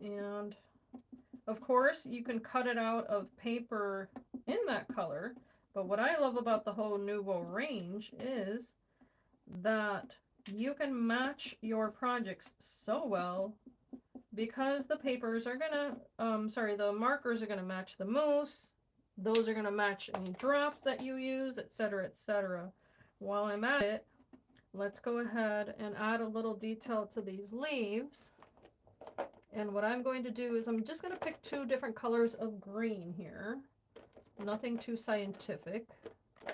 And of course, you can cut it out of paper in that color. But what I love about the whole Nuvo range is that you can match your projects so well because the papers are gonna, the markers are gonna match the mousse. Those are gonna match any drops that you use, etc., etc. While I'm at it, let's go ahead and add a little detail to these leaves. And what I'm going to do is I'm just going to pick two different colors of green here. Nothing too scientific. I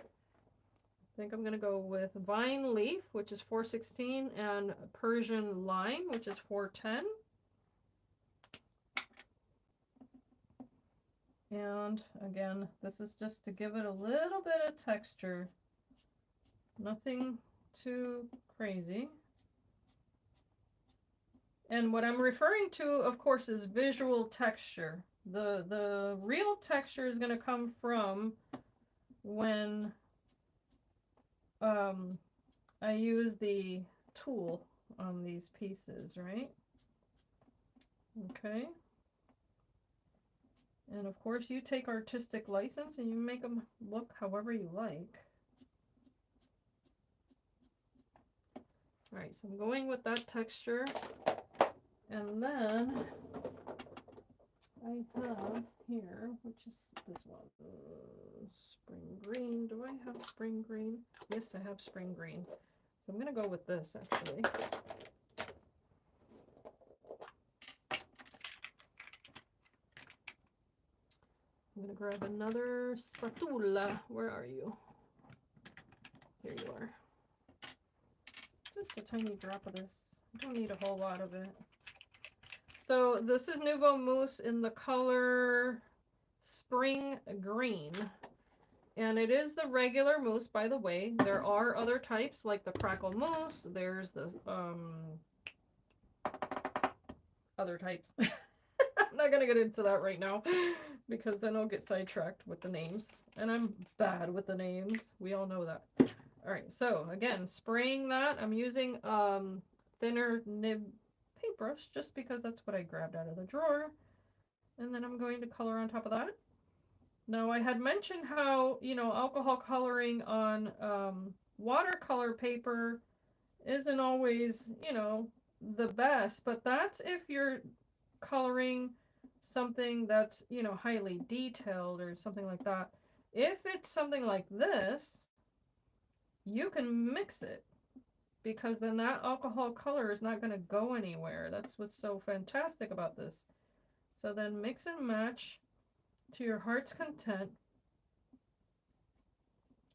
think I'm going to go with Vine Leaf, which is 416, and Persian Lime, which is 410. And again, this is just to give it a little bit of texture. Nothing too crazy. And what I'm referring to, of course, is visual texture. The real texture is going to come from when I use the tool on these pieces, right? Okay. And of course, you take artistic license and you make them look however you like. All right, so I'm going with that texture. And then I have here, which is this one, spring green. Do I have spring green? Yes, I have spring green. So I'm going to go with this, actually. I'm going to grab another spatula. Where are you? Here you are. Just a tiny drop of this. I don't need a whole lot of it. So this is Nuvo Mousse in the color Spring Green. And it is the regular mousse, by the way. There are other types like the Crackle Mousse. There's the other types. I'm not going to get into that right now because then I'll get sidetracked with the names. And I'm bad with the names. We all know that. All right, so again, spraying that. I'm using thinner nib paintbrush just because that's what I grabbed out of the drawer. And then I'm going to color on top of that. Now I had mentioned how, you know, alcohol coloring on watercolor paper isn't always, you know, the best, but that's if you're coloring something that's, you know, highly detailed or something like that. If it's something like this, you can mix it because then that alcohol color is not going to go anywhere. That's what's so fantastic about this. So then mix and match to your heart's content.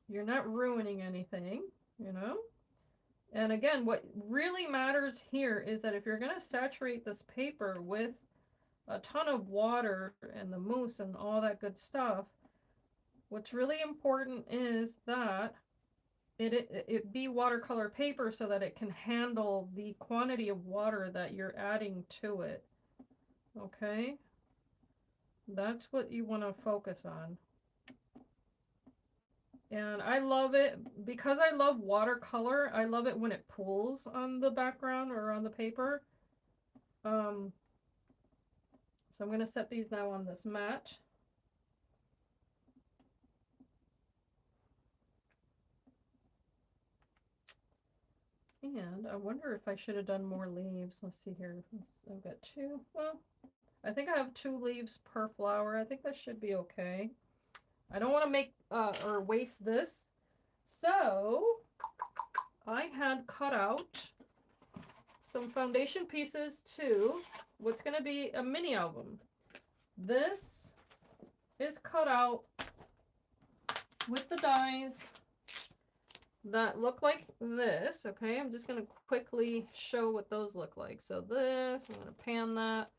you're not ruining anything, you know? And again, what really matters here is that if you're going to saturate this paper with a ton of water and the mousse and all that good stuff, what's really important is that it be watercolor paper so that it can handle the quantity of water that you're adding to it. Okay? That's what you want to focus on. And I love it because I love watercolor. I love it when it pools on the background or on the paper. So I'm going to set these now on this mat. And I wonder if I should have done more leaves. Let's see here. I've got two. Well, I think I have 2 leaves per flower. I think that should be okay. I don't want to make or waste this. So I had cut out some foundation pieces to what's going to be a mini album. This is cut out with the dies that look like this. Okay, I'm just going to quickly show what those look like. So this, I'm going to pan that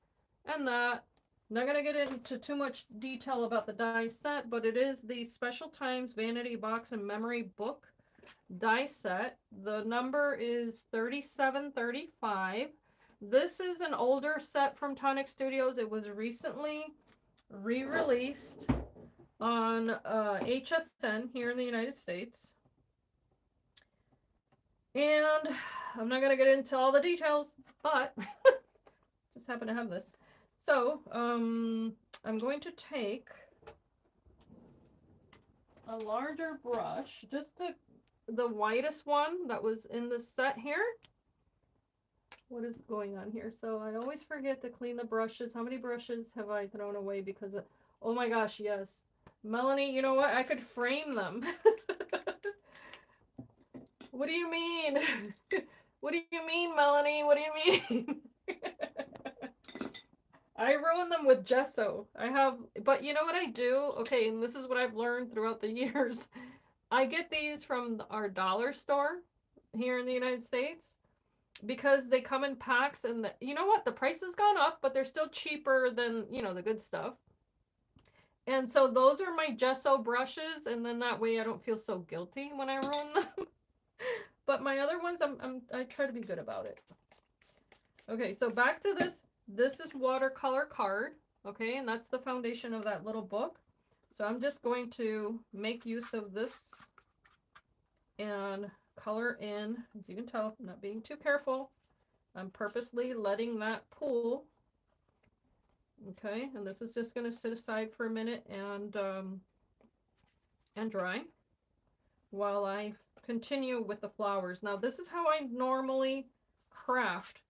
and that. I'm not going to get into too much detail about the die set, but it is the Special Times Vanity Box and Memory Book die set. The number is 3735. This is an older set from Tonic Studios. It was recently re-released on HSN here in the United States. And I'm not going to get into all the details, but just happen to have this. So, I'm going to take a larger brush, just the whitest one that was in the set here. What is going on here? So I always forget to clean the brushes. How many brushes have I thrown away because of, oh my gosh, yes. Melanie, you know what? I could frame them. What do you mean? What do you mean, Melanie? What do you mean? I ruin them with gesso. I have, but you know what I do? Okay, and this is what I've learned throughout the years. I get these from our dollar store here in the United States because they come in packs, and you know what? The price has gone up, but they're still cheaper than, you know, the good stuff. And so those are my gesso brushes, and then that way I don't feel so guilty when I ruin them. But my other ones, I try to be good about it. Okay, so back to this. This is watercolor card, okay, and that's the foundation of that little book. So I'm just going to make use of this and color in. As you can tell, I'm not being too careful. I'm purposely letting that pool. Okay, and this is just going to sit aside for a minute and dry while I continue with the flowers. Now, this is how I normally craft.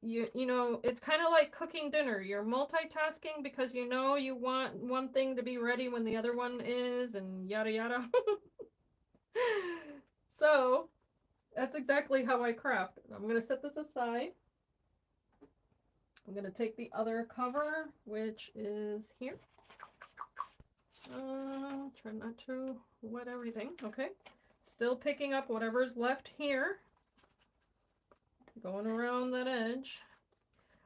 You know, it's kind of like cooking dinner. You're multitasking because you know you want one thing to be ready when the other one is, and yada yada. So that's exactly how I craft. I'm going to set this aside. I'm going to take the other cover, which is here. Try not to wet everything. Okay, still picking up whatever's left here. Going around that edge.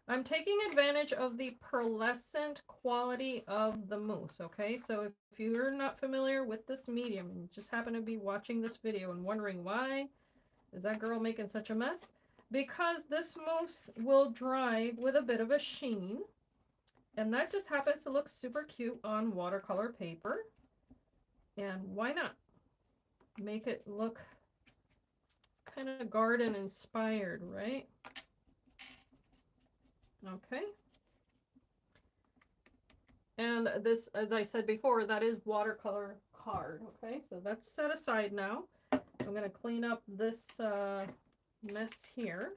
I'm taking advantage of the pearlescent quality of the mousse, okay? So if you're not familiar with this medium and just happen to be watching this video and wondering why is that girl making such a mess, because this mousse will dry with a bit of a sheen, and that just happens to look super cute on watercolor paper. And why not make it look kind of garden inspired, right? Okay. And this, as I said before, that is watercolor card. Okay, so that's set aside now. I'm going to clean up this mess here.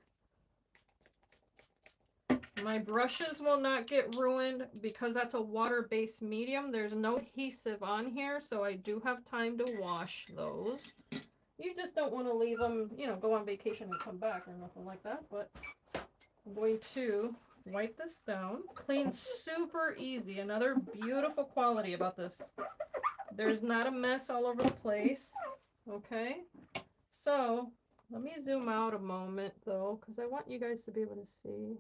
My brushes will not get ruined because that's a water-based medium. There's no adhesive on here, so I do have time to wash those. You just don't want to leave them, you know, go on vacation and come back or nothing like that. But I'm going to wipe this down. Cleans super easy. Another beautiful quality about this there's not a mess all over the place. Okay, so let me zoom out a moment though, because I want you guys to be able to see.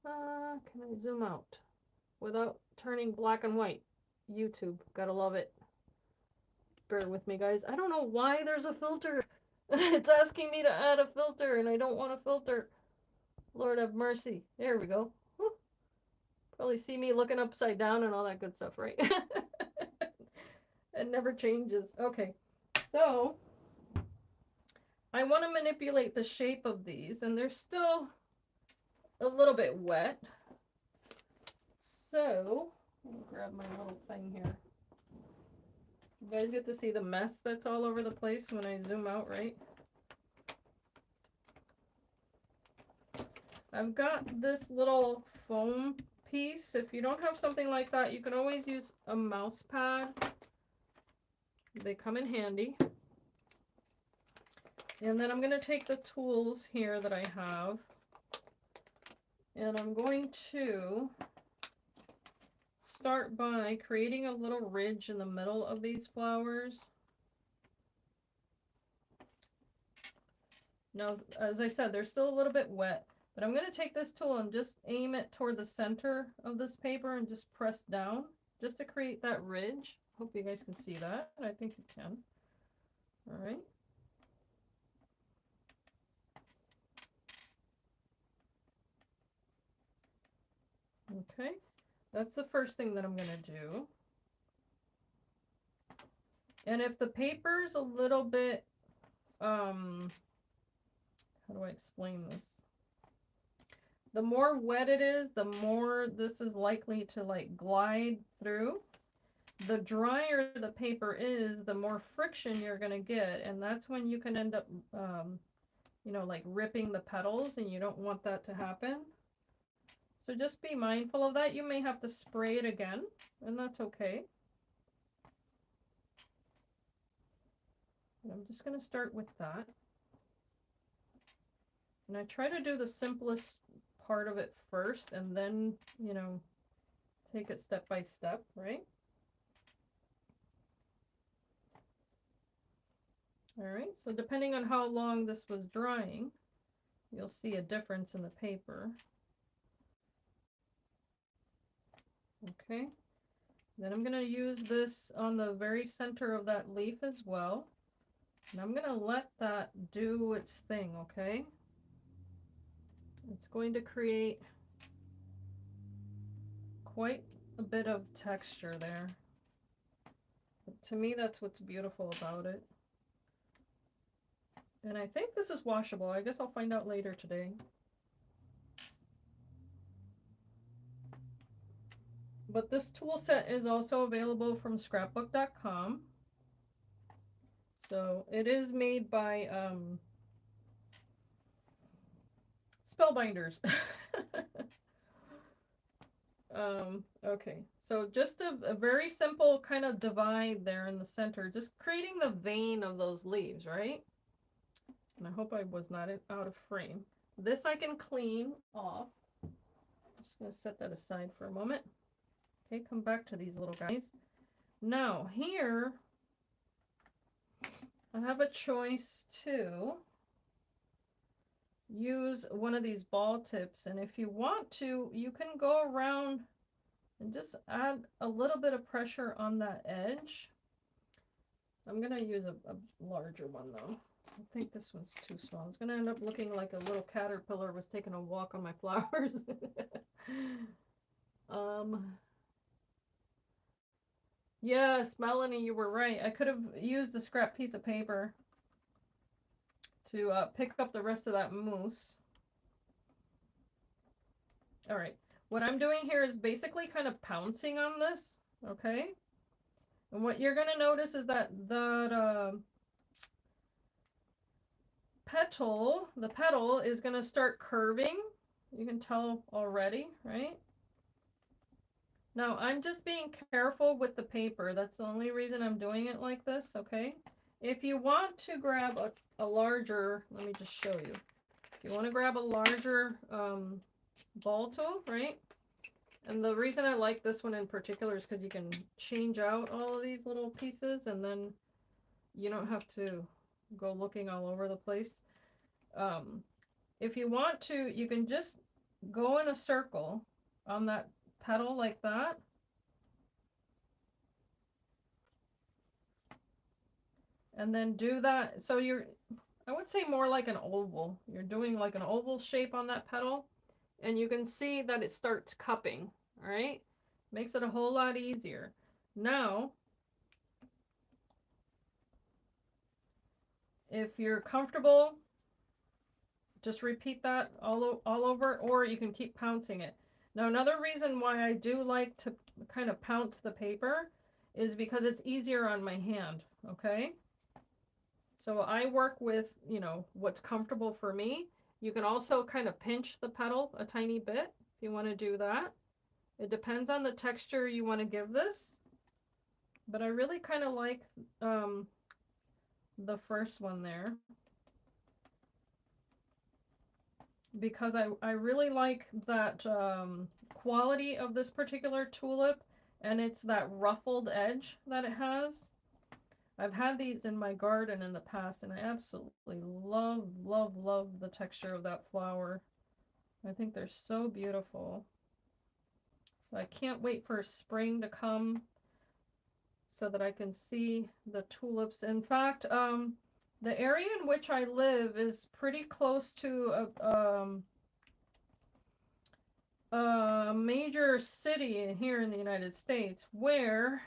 Can I zoom out without turning black and white? YouTube, gotta love it. Bear with me, guys. I don't know why there's a filter. It's asking me to add a filter and I don't want a filter. Lord have mercy. There we go. Whew. Probably see me looking upside down and all that good stuff, right? It never changes. Okay, so I want to manipulate the shape of these, and they're still a little bit wet. So let me grab my little thing here. You guys get to see the mess that's all over the place when I zoom out, right? I've got this little foam piece. If you don't have something like that, you can always use a mouse pad. They come in handy. And then I'm going to take the tools here that I have, and I'm going to start by creating a little ridge in the middle of these flowers. Now, as I said, they're still a little bit wet, but I'm going to take this tool and just aim it toward the center of this paper and just press down just to create that ridge. Hope you guys can see that. I think you can. All right. Okay, that's the first thing that I'm going to do. And if the paper's a little bit, how do I explain this? The more wet it is, the more this is likely to like glide through. The drier the paper is, the more friction you're going to get. And that's when you can end up, you know, like ripping the petals, and you don't want that to happen. So just be mindful of that. You may have to spray it again, and that's okay. And I'm just going to start with that. And I try to do the simplest part of it first, and then, you know, take it step by step, right? All right, so depending on how long this was drying, you'll see a difference in the paper. Okay, then I'm going to use this on the very center of that leaf as well. And I'm going to let that do its thing, okay? It's going to create quite a bit of texture there. But to me, that's what's beautiful about it. And I think this is washable. I guess I'll find out later today. But this tool set is also available from scrapbook.com. So it is made by Spellbinders. Okay, so just a very simple kind of divide there in the center, just creating the vein of those leaves, right? And I hope I was not out of frame. This I can clean off. I'm just going to set that aside for a moment. Okay, come back to these little guys. Now here, I have a choice to use one of these ball tips, and if you want to, you can go around and just add a little bit of pressure on that edge. I'm going to use a larger one though. I think this one's too small. It's going to end up looking like a little caterpillar was taking a walk on my flowers. Yes, Melanie, you were right. I could have used a scrap piece of paper to pick up the rest of that mousse. All right, what I'm doing here is basically kind of pouncing on this, okay? And what you're going to notice is that the petal is going to start curving. You can tell already, right? Now, I'm just being careful with the paper. That's the only reason I'm doing it like this, okay? If you want to grab a larger, let me just show you. If you want to grab a larger ball tool, right? And the reason I like this one in particular is because you can change out all of these little pieces and then you don't have to go looking all over the place. If you want to, you can just go in a circle on that petal like that. And then do that. So you're, I would say more like an oval. You're doing like an oval shape on that petal. And you can see that it starts cupping. All right. Makes it a whole lot easier. Now, if you're comfortable, just repeat that all over, or you can keep pouncing it. Now, another reason why I do like to kind of pounce the paper is because it's easier on my hand, okay? So I work with, you know, what's comfortable for me. You can also kind of pinch the petal a tiny bit if you want to do that. It depends on the texture you want to give this. But I really kind of like the first one there, because I really like that quality of this particular tulip, and it's that ruffled edge that it has. I've had these in my garden in the past, and I absolutely love, love, love the texture of that flower. I think they're so beautiful. So I can't wait for spring to come so that I can see the tulips. In fact, the area in which I live is pretty close to a major city here in the United States where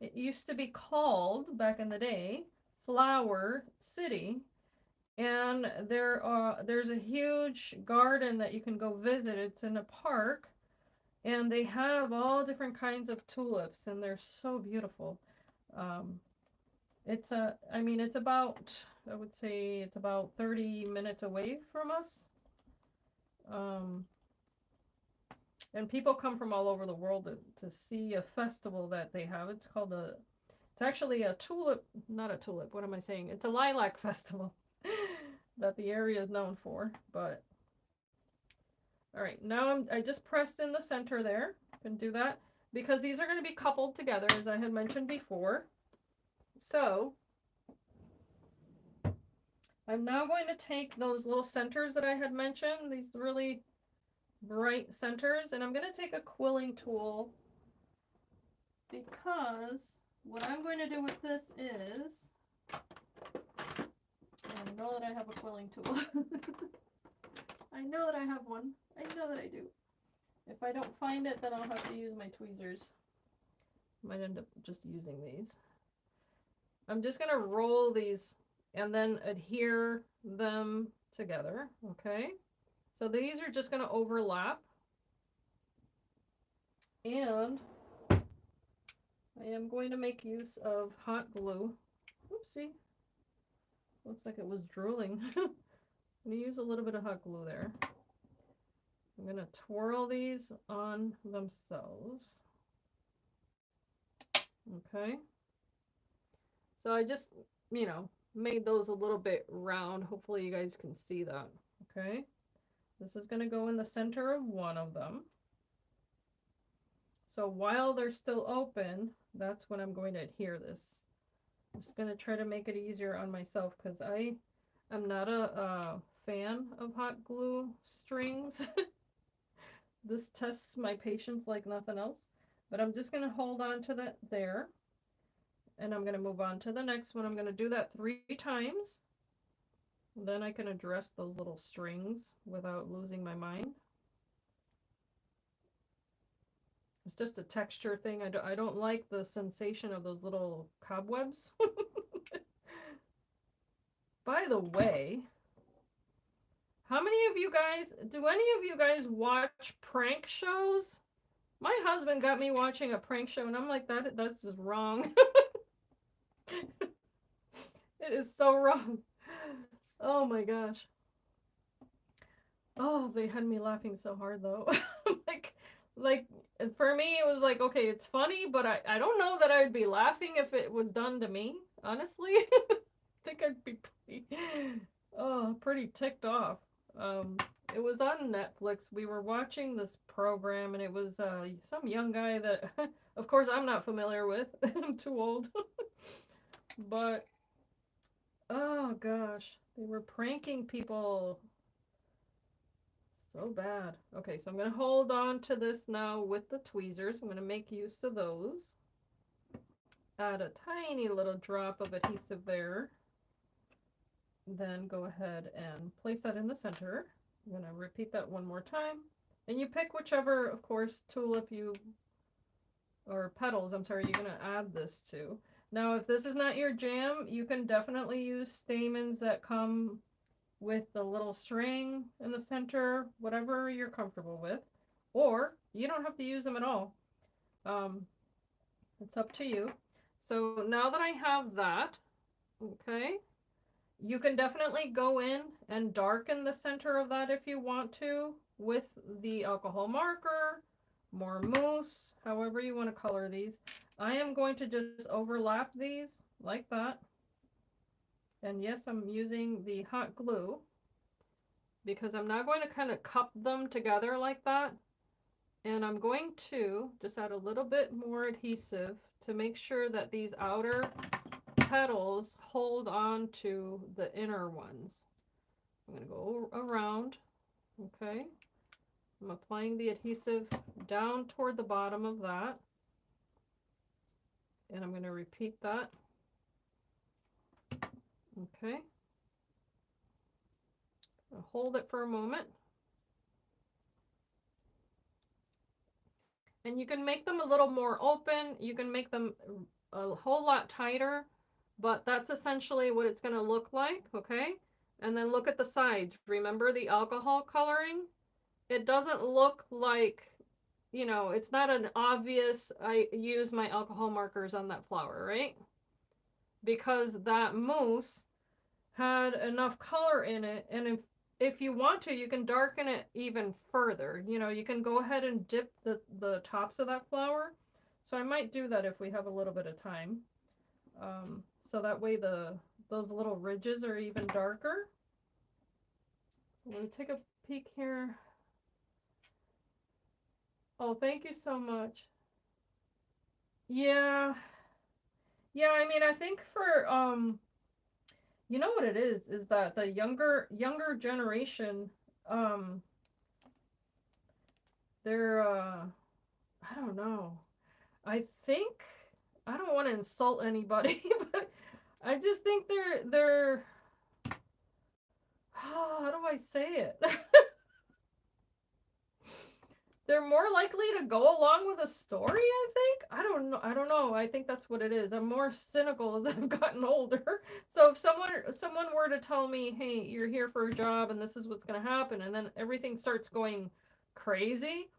it used to be called, back in the day, Flower City. And there's a huge garden that you can go visit. It's in a park, and they have all different kinds of tulips, and they're so beautiful. I mean, it's about, I would say it's about 30 minutes away from us. And people come from all over the world to see a festival that they have. It's called it's actually a tulip, not a tulip, what am I saying? It's a lilac festival that the area is known for. But all right, now I just pressed in the center there. Can do that because these are going to be coupled together, as I had mentioned before. So I'm now going to take those little centers that I had mentioned, these really bright centers, and I'm going to take a quilling tool, because what I'm going to do with this is, I know that I have a quilling tool. I know that I have one. I know that I do. If I don't find it, then I'll have to use my tweezers. Might end up just using these. I'm just going to roll these and then adhere them together, okay? So these are just going to overlap. And I am going to make use of hot glue. Oopsie. Looks like it was drooling. I'm going to use a little bit of hot glue there. I'm going to twirl these on themselves. Okay. So I just, you know, made those a little bit round. Hopefully you guys can see that. Okay. This is going to go in the center of one of them. So while they're still open, that's when I'm going to adhere this. I'm just going to try to make it easier on myself because I am not a fan of hot glue strings. This tests my patience like nothing else. But I'm just going to hold on to that there. And I'm going to move on to the next one. I'm going to do that 3 times. Then I can address those little strings without losing my mind. It's just a texture thing. I don't like the sensation of those little cobwebs. By the way, how many of you guys, do any of you guys watch prank shows? My husband got me watching a prank show, and I'm like, that's just wrong. It is so wrong. Oh my gosh. Oh, they had me laughing so hard though. like for me it was like, okay, it's funny, but I don't know that I'd be laughing if it was done to me, honestly. I think I'd be pretty ticked off. It was on Netflix. We were watching this program, and it was some young guy that, of course, I'm not familiar with. I'm too old. But, oh gosh, they were pranking people so bad. Okay, so I'm going to hold on to this now with the tweezers. I'm going to make use of those. Add a tiny little drop of adhesive there. Then go ahead and place that in the center. I'm going to repeat that one more time. And you pick whichever, of course, tulip you, or petals, I'm sorry, you're going to add this to. Now, if this is not your jam, you can definitely use stamens that come with the little string in the center, whatever you're comfortable with. Or you don't have to use them at all. It's up to you. So now that I have that, okay, you can definitely go in and darken the center of that if you want to with the alcohol marker, more mousse, however you want to color these. I am going to just overlap these like that. And yes, I'm using the hot glue because I'm now going to kind of cup them together like that. And I'm going to just add a little bit more adhesive to make sure that these outer petals hold on to the inner ones. I'm going to go around, okay? I'm applying the adhesive down toward the bottom of that. And I'm going to repeat that. Okay. I'll hold it for a moment. And you can make them a little more open. You can make them a whole lot tighter, but that's essentially what it's going to look like, okay? And then look at the sides. Remember the alcohol coloring? It doesn't look like, you know, it's not an obvious, I use my alcohol markers on that flower, right? Because that mousse had enough color in it, and if you want to, you can darken it even further. You know, you can go ahead and dip the tops of that flower. So I might do that if we have a little bit of time. So that way those little ridges are even darker. So I'm going to take a peek here. Oh, thank you so much. Yeah. Yeah, I mean, I think for, you know what it is that the younger generation, they're, I don't know. I think, I don't want to insult anybody, but I just think they're, oh, how do I say it? They're more likely to go along with a story, I think. I don't know. I think that's what it is. I'm more cynical as I've gotten older. So if someone were to tell me, "Hey, you're here for a job and this is what's going to happen," and then everything starts going crazy,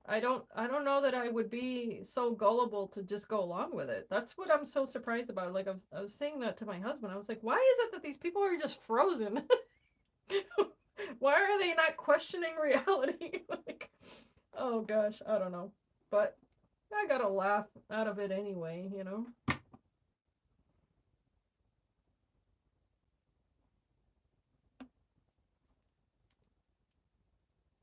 I don't know that I would be so gullible to just go along with it. That's what I'm so surprised about. Like I was saying that to my husband. I was like, "Why is it that these people are just frozen?" Why are they not questioning reality? Like, oh gosh, I don't know. But I got a laugh out of it anyway, you know?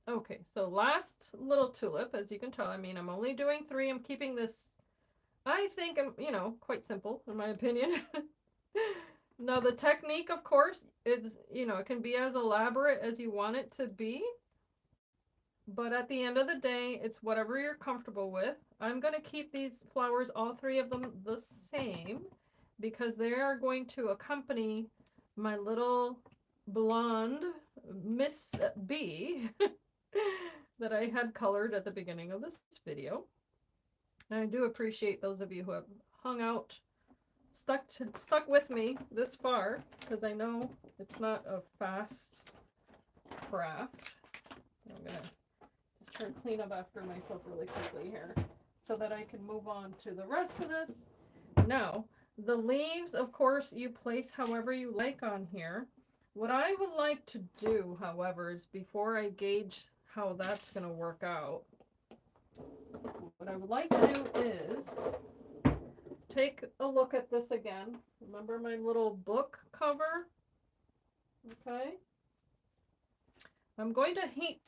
Okay, so last little tulip, as you can tell, I mean, I'm only doing 3. I'm keeping this, I think, you know, quite simple, in my opinion. Now, the technique, of course, it's, you know, it can be as elaborate as you want it to be. But at the end of the day, it's whatever you're comfortable with. I'm going to keep these flowers, all 3 of them, the same because they are going to accompany my little blonde Miss Bee that I had colored at the beginning of this video. And I do appreciate those of you who have hung out, stuck with me this far, because I know it's not a fast craft. I'm going to just try to clean up after myself really quickly here so that I can move on to the rest of this. Now, the leaves, of course, you place however you like on here. What I would like to do, however, is before I gauge how that's going to work out, what I would like to do is take a look at this again. Remember my little book cover? Okay. I'm going to heat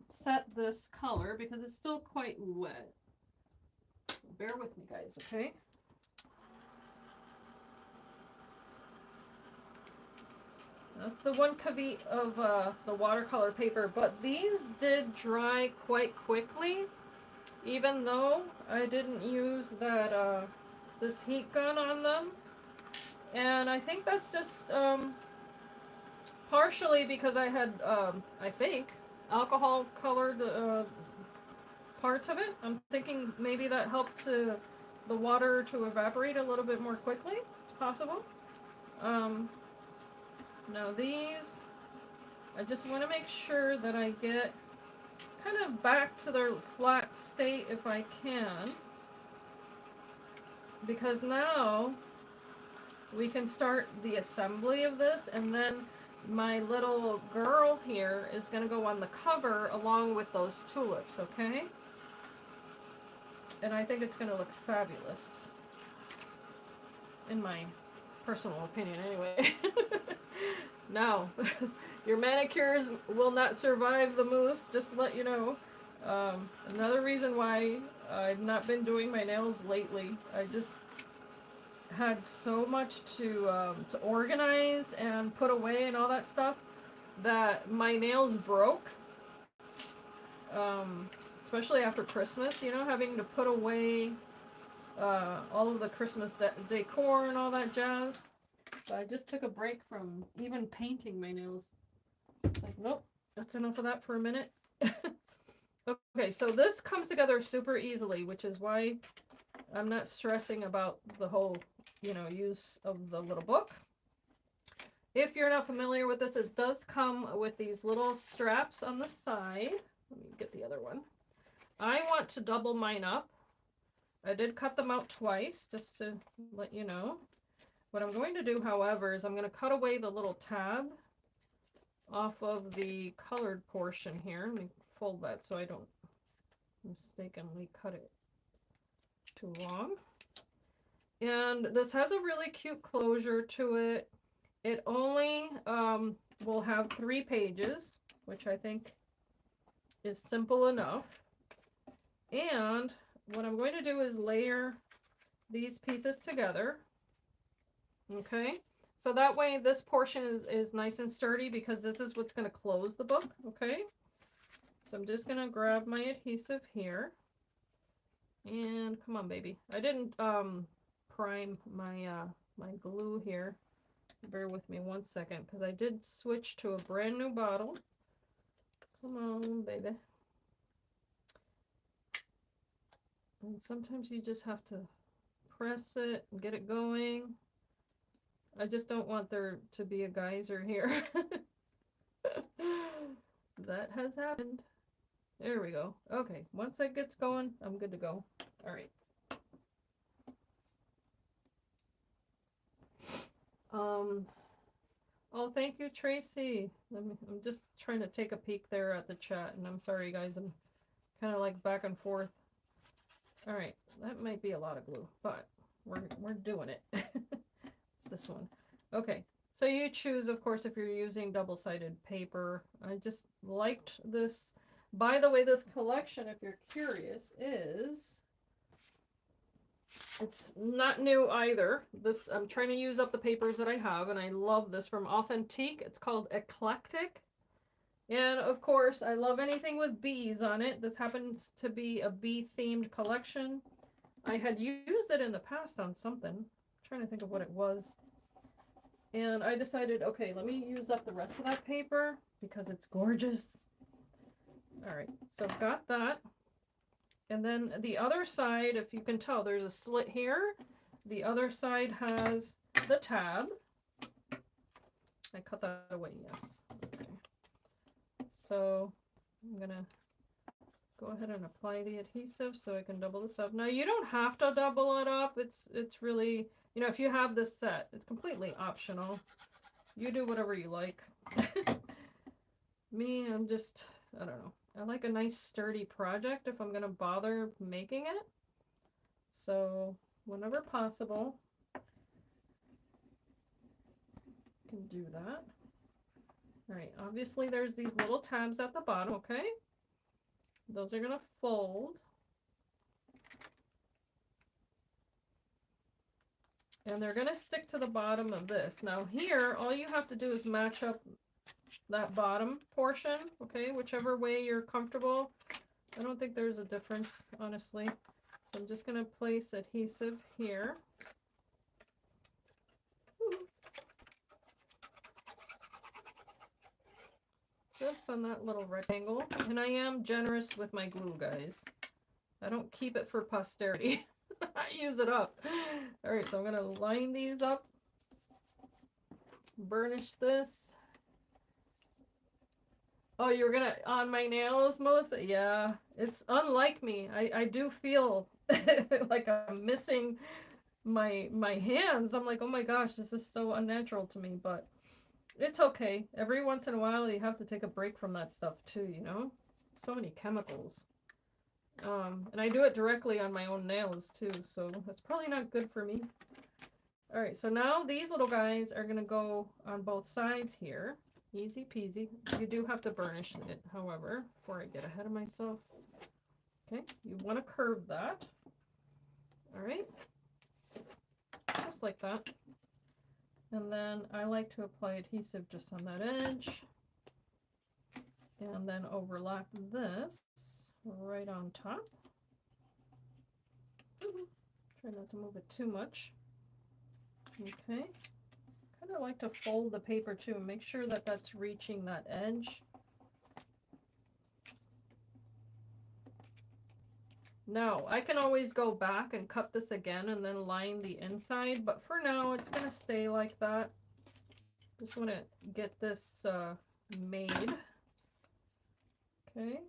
set this color because it's still quite wet. Bear with me, guys, okay? That's the one caveat of the watercolor paper, but these did dry quite quickly, even though I didn't use that this heat gun on them. And I think that's just partially because I had, I think, alcohol colored parts of it. I'm thinking maybe that helped the water to evaporate a little bit more quickly. It's possible. Now these, I just want to make sure that I get kind of back to their flat state if I can. Because now we can start the assembly of this, and then my little girl here is going to go on the cover along with those tulips, okay? And I think it's going to look fabulous, in my personal opinion anyway. Now, your manicures will not survive the mousse, just to let you know. Another reason why I've not been doing my nails lately, I just had so much to organize and put away and all that stuff that my nails broke. Especially after Christmas, you know, having to put away all of the Christmas decor and all that jazz. So I just took a break from even painting my nails. It's like, nope, that's enough of that for a minute. Okay, so this comes together super easily, which is why I'm not stressing about the whole, you know, use of the little book. If you're not familiar with this, it does come with these little straps on the side. Let me get the other one. I want to double mine up. I did cut them out twice, just to let you know. What I'm going to do, however, is I'm going to cut away the little tab off of the colored portion here. Let me fold that so I don't mistakenly cut it too long. And this has a really cute closure to it. It only will have 3 pages, which I think is simple enough. And what I'm going to do is layer these pieces together. Okay, so that way this portion is nice and sturdy because this is what's going to close the book. Okay, so I'm just going to grab my adhesive here. And come on, baby. I didn't prime my my glue here. Bear with me one second because I did switch to a brand new bottle. Come on, baby. And sometimes you just have to press it and get it going. I just don't want there to be a geyser here. That has happened. There we go. Okay, once that gets going, I'm good to go. All right. Oh, thank you, Tracy. I'm just trying to take a peek there at the chat, and I'm sorry, guys. I'm kind of like back and forth. All right, that might be a lot of glue, but we're doing it. It's this one. Okay, so you choose, of course, if you're using double-sided paper. I just liked this. By the way, this collection, if you're curious, it's not new either. This, I'm trying to use up the papers that I have, and I love this from Authentique. It's called Eclectic. And of course, I love anything with bees on it. This happens to be a bee-themed collection. I had used it in the past on something. I'm trying to think of what it was. And I decided, okay, let me use up the rest of that paper because it's gorgeous. All right, so I've got that. And then the other side, if you can tell, there's a slit here. The other side has the tab. I cut that away, yes. Okay. So I'm gonna go ahead and apply the adhesive so I can double this up. Now you don't have to double it up. It's really, you know, if you have this set, it's completely optional. You do whatever you like. Me, I'm just, I don't know. I like a nice sturdy project if I'm gonna bother making it. So whenever possible, I can do that. All right, obviously there's these little tabs at the bottom, okay? Those are gonna fold. And they're gonna stick to the bottom of this. Now here, all you have to do is match up that bottom portion, okay? Whichever way you're comfortable. I don't think there's a difference, honestly. So I'm just gonna place adhesive here. Just on that little rectangle. And I am generous with my glue, guys. I don't keep it for posterity. I use it up. All right, so I'm gonna line these up, burnish this. Oh, you were gonna on my nails, Melissa? Yeah, it's unlike me. I do feel like I'm missing my hands. I'm like, oh my gosh, this is so unnatural to me, but it's okay. Every once in a while, you have to take a break from that stuff too, you know? So many chemicals. And I do it directly on my own nails too, so that's probably not good for me. All right, so now these little guys are gonna go on both sides here. Easy peasy. You do have to burnish it, however, before I get ahead of myself. Okay, you want to curve that. All right, just like that. And then I like to apply adhesive just on that edge. And then overlap this right on top. Try not to move it too much. Okay. Kind of like to fold the paper too and make sure that that's reaching that edge. Now, I can always go back and cut this again and then line the inside, but for now it's going to stay like that. Just want to get this made. Okay.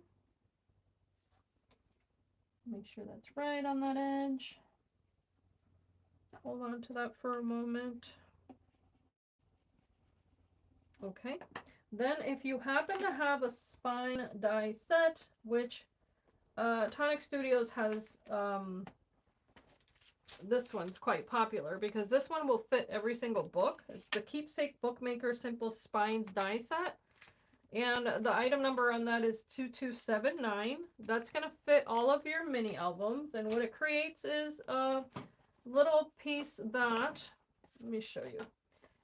Make sure that's right on that edge. Hold on to that for a moment. Okay. Then if you happen to have a spine die set, which Tonic Studios has, this one's quite popular because this one will fit every single book. It's the Keepsake Bookmaker Simple Spines die set. And the item number on that is 2279. That's going to fit all of your mini albums. And what it creates is a little piece that, let me show you.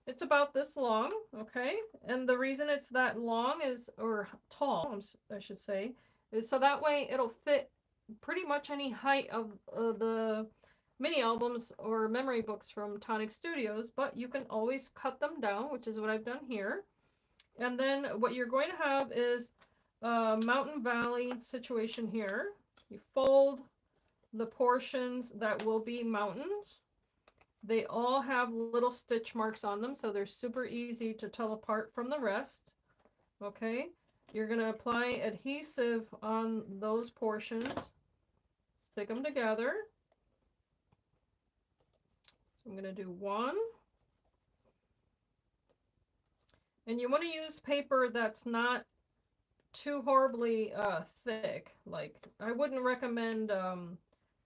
It's about this long, okay? And the reason it's that long is, or tall, I should say, is so that way it'll fit pretty much any height of the mini albums or memory books from Tonic Studios, but you can always cut them down, which is what I've done here. And then what you're going to have is a Mountain Valley situation here. You fold the portions that will be mountains. They all have little stitch marks on them, so they're super easy to tell apart from the rest. Okay, you're going to apply adhesive on those portions, stick them together. So I'm going to do one. And you want to use paper that's not too horribly thick. Like, I wouldn't recommend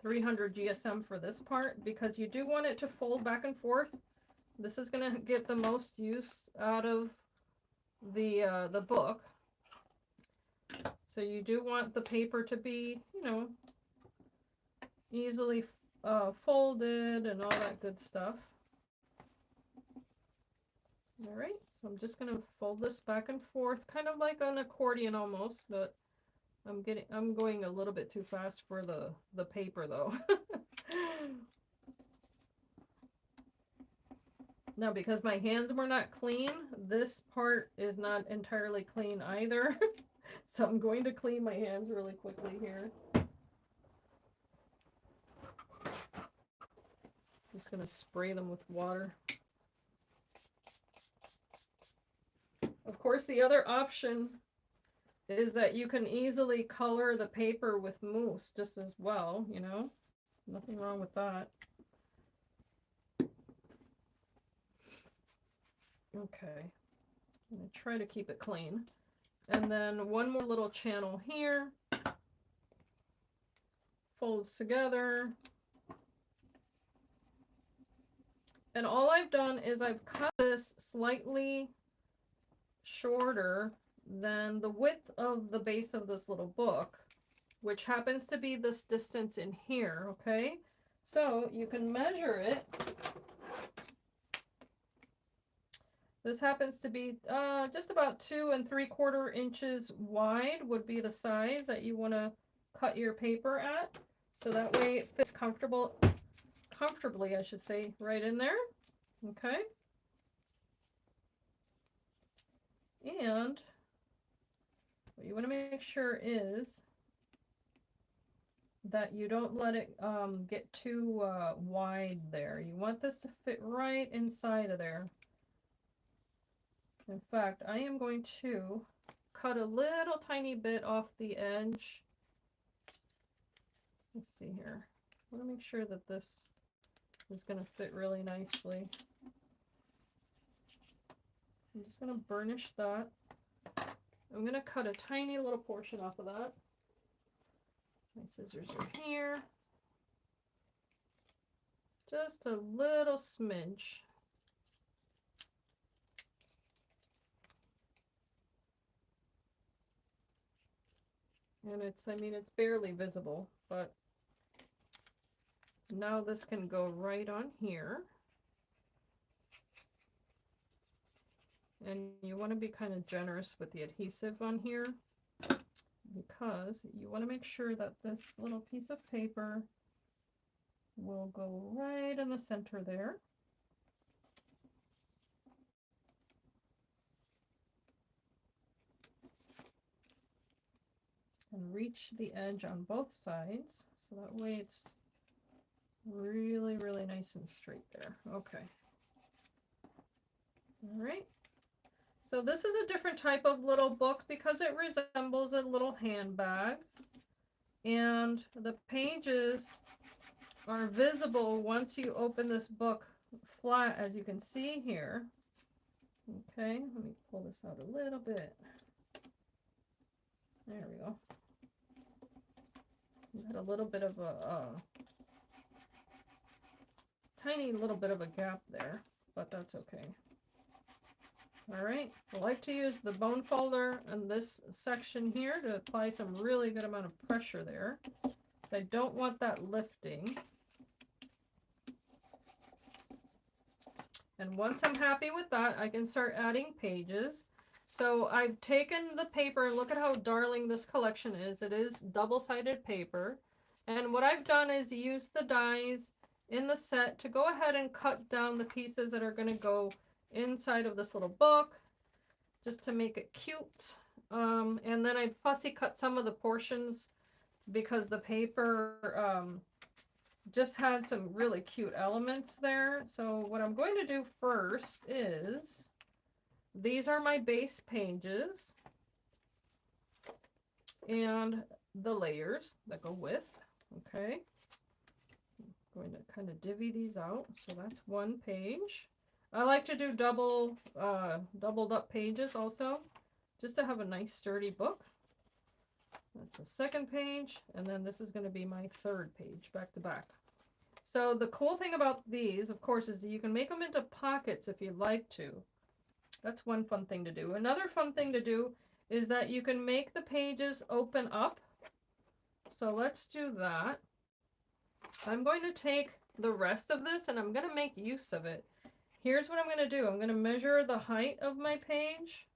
300 GSM for this part because you do want it to fold back and forth. This is going to get the most use out of the book. So you do want the paper to be, you know, easily folded and all that good stuff. All right, so I'm just going to fold this back and forth, kind of like an accordion almost, but I'm going a little bit too fast for the paper though. Now, because my hands were not clean, this part is not entirely clean either. So I'm going to clean my hands really quickly here. Just going to spray them with water. Of course, the other option is that you can easily color the paper with mousse just as well, you know, nothing wrong with that. Okay, I'm going to try to keep it clean. And then one more little channel here, folds together. And all I've done is I've cut this slightly shorter than the width of the base of this little book, which happens to be this distance in here, okay? So you can measure it. This happens to be just about 2 3/4 inches wide would be the size that you want to cut your paper at. So that way it fits comfortably, I should say, right in there. Okay. And what you want to make sure is that you don't let it get too wide there. You want this to fit right inside of there. In fact, I am going to cut a little tiny bit off the edge. Let's see here. I want to make sure that this is going to fit really nicely. I'm just going to burnish that. I'm going to cut a tiny little portion off of that. My scissors are here. Just a little smidge. And it's, I mean, it's barely visible, but now this can go right on here. And you want to be kind of generous with the adhesive on here, because you want to make sure that this little piece of paper will go right in the center there. And reach the edge on both sides, so that way it's really, really nice and straight there. Okay. All right. So this is a different type of little book because it resembles a little handbag, and the pages are visible once you open this book flat, as you can see here. Okay, let me pull this out a little bit. There we go. Got a little bit of a tiny little bit of a gap there, but that's okay. All right, I like to use the bone folder in this section here to apply some really good amount of pressure there. So I don't want that lifting. And once I'm happy with that, I can start adding pages. So I've taken the paper, and look at how darling this collection is. It is double-sided paper. And what I've done is use the dies in the set to go ahead and cut down the pieces that are going to go inside of this little book, just to make it cute. And then I fussy cut some of the portions because the paper just had some really cute elements there. So what I'm going to do first is, these are my base pages and the layers that go with. Okay, I'm going to kind of divvy these out. So that's one page. I like to do doubled up pages also, just to have a nice sturdy book. That's the second page, and then this is going to be my third page, back to back. So the cool thing about these, of course, is that you can make them into pockets if you'd like to. That's one fun thing to do. Another fun thing to do is that you can make the pages open up. So let's do that. I'm going to take the rest of this and I'm going to make use of it. Here's what I'm going to do. I'm going to measure the height of my page.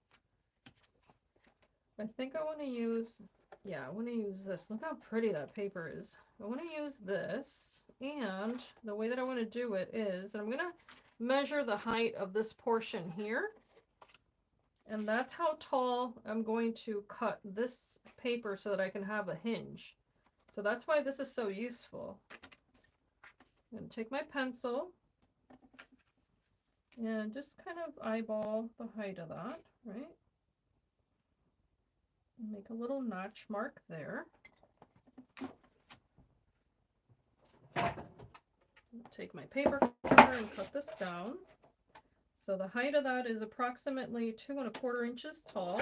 I think I want to use, yeah, I want to use this. Look how pretty that paper is. I want to use this, and the way that I want to do it is I'm going to measure the height of this portion here, and that's how tall I'm going to cut this paper so that I can have a hinge. So that's why this is so useful. I'm going to take my pencil and just kind of eyeball the height of that, right? Make a little notch mark there. Take my paper cutter and cut this down. So the height of that is approximately 2 1/4 inches tall.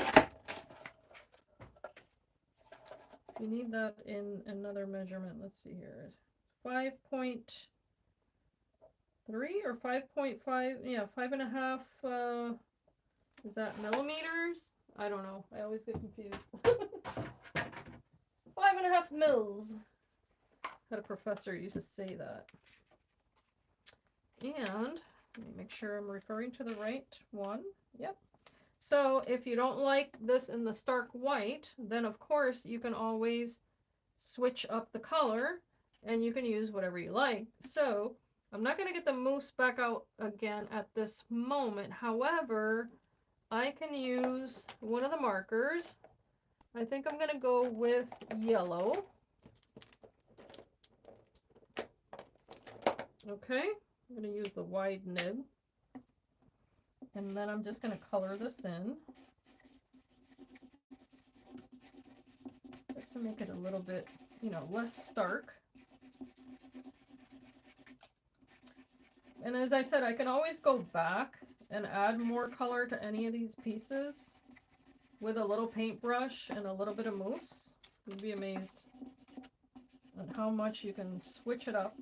You need that in another measurement. Let's see here. 5.3 or 5.5, yeah, 5.5 Is that millimeters? I don't know. I always get confused. 5.5 mils. Had a professor used to say that. And let me make sure I'm referring to the right one. Yep. So if you don't like this in the stark white, then of course you can always switch up the color and you can use whatever you like. So I'm not going to get the mousse back out again at this moment. However, I can use one of the markers. I think I'm going to go with yellow. Okay, I'm going to use the wide nib. And then I'm just going to color this in. Just to make it a little bit, you know, less stark. And as I said, I can always go back and add more color to any of these pieces with a little paintbrush and a little bit of mousse. You'd be amazed at how much you can switch it up.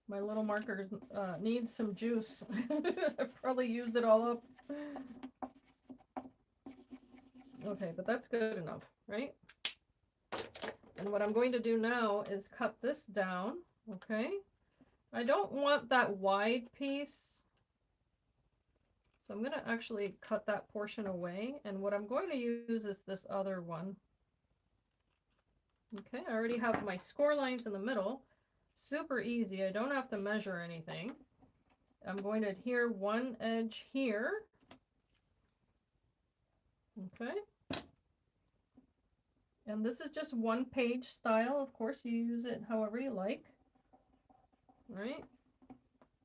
My little marker needs some juice. I've probably used it all up. Okay, but that's good enough, right? And what I'm going to do now is cut this down, okay? I don't want that wide piece, so I'm going to actually cut that portion away. And what I'm going to use is this other one. Okay, I already have my score lines in the middle. Super easy. I don't have to measure anything. I'm going to adhere one edge here. Okay. And this is just one page style. Of course, you use it however you like. Right?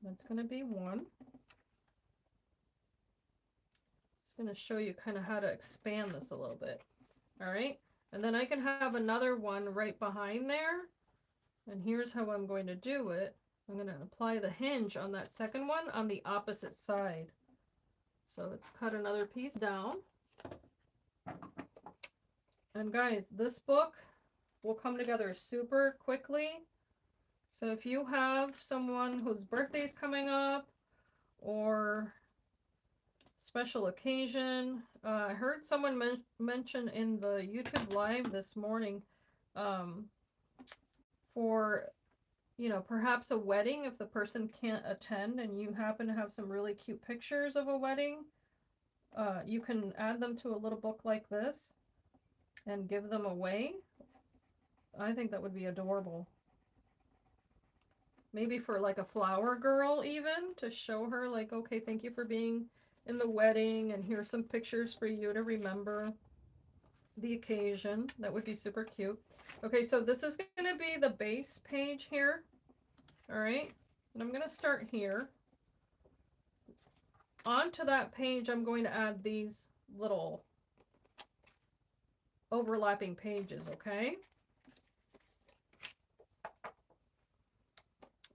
That's going to be one. Just going to show you kind of how to expand this a little bit. All right. And then I can have another one right behind there. And here's how I'm going to do it. I'm going to apply the hinge on that second one on the opposite side. So let's cut another piece down. And guys, this book will come together super quickly. So if you have someone whose birthday is coming up or special occasion, I heard someone mention in the YouTube live this morning for, you know, perhaps a wedding if the person can't attend and you happen to have some really cute pictures of a wedding, you can add them to a little book like this and give them away. I think that would be adorable. Maybe for like a flower girl even, to show her like, okay, thank you for being in the wedding and here's some pictures for you to remember the occasion. That would be super cute. Okay, so this is going to be the base page here. All right, and I'm going to start here. Onto that page, I'm going to add these little overlapping pages, okay?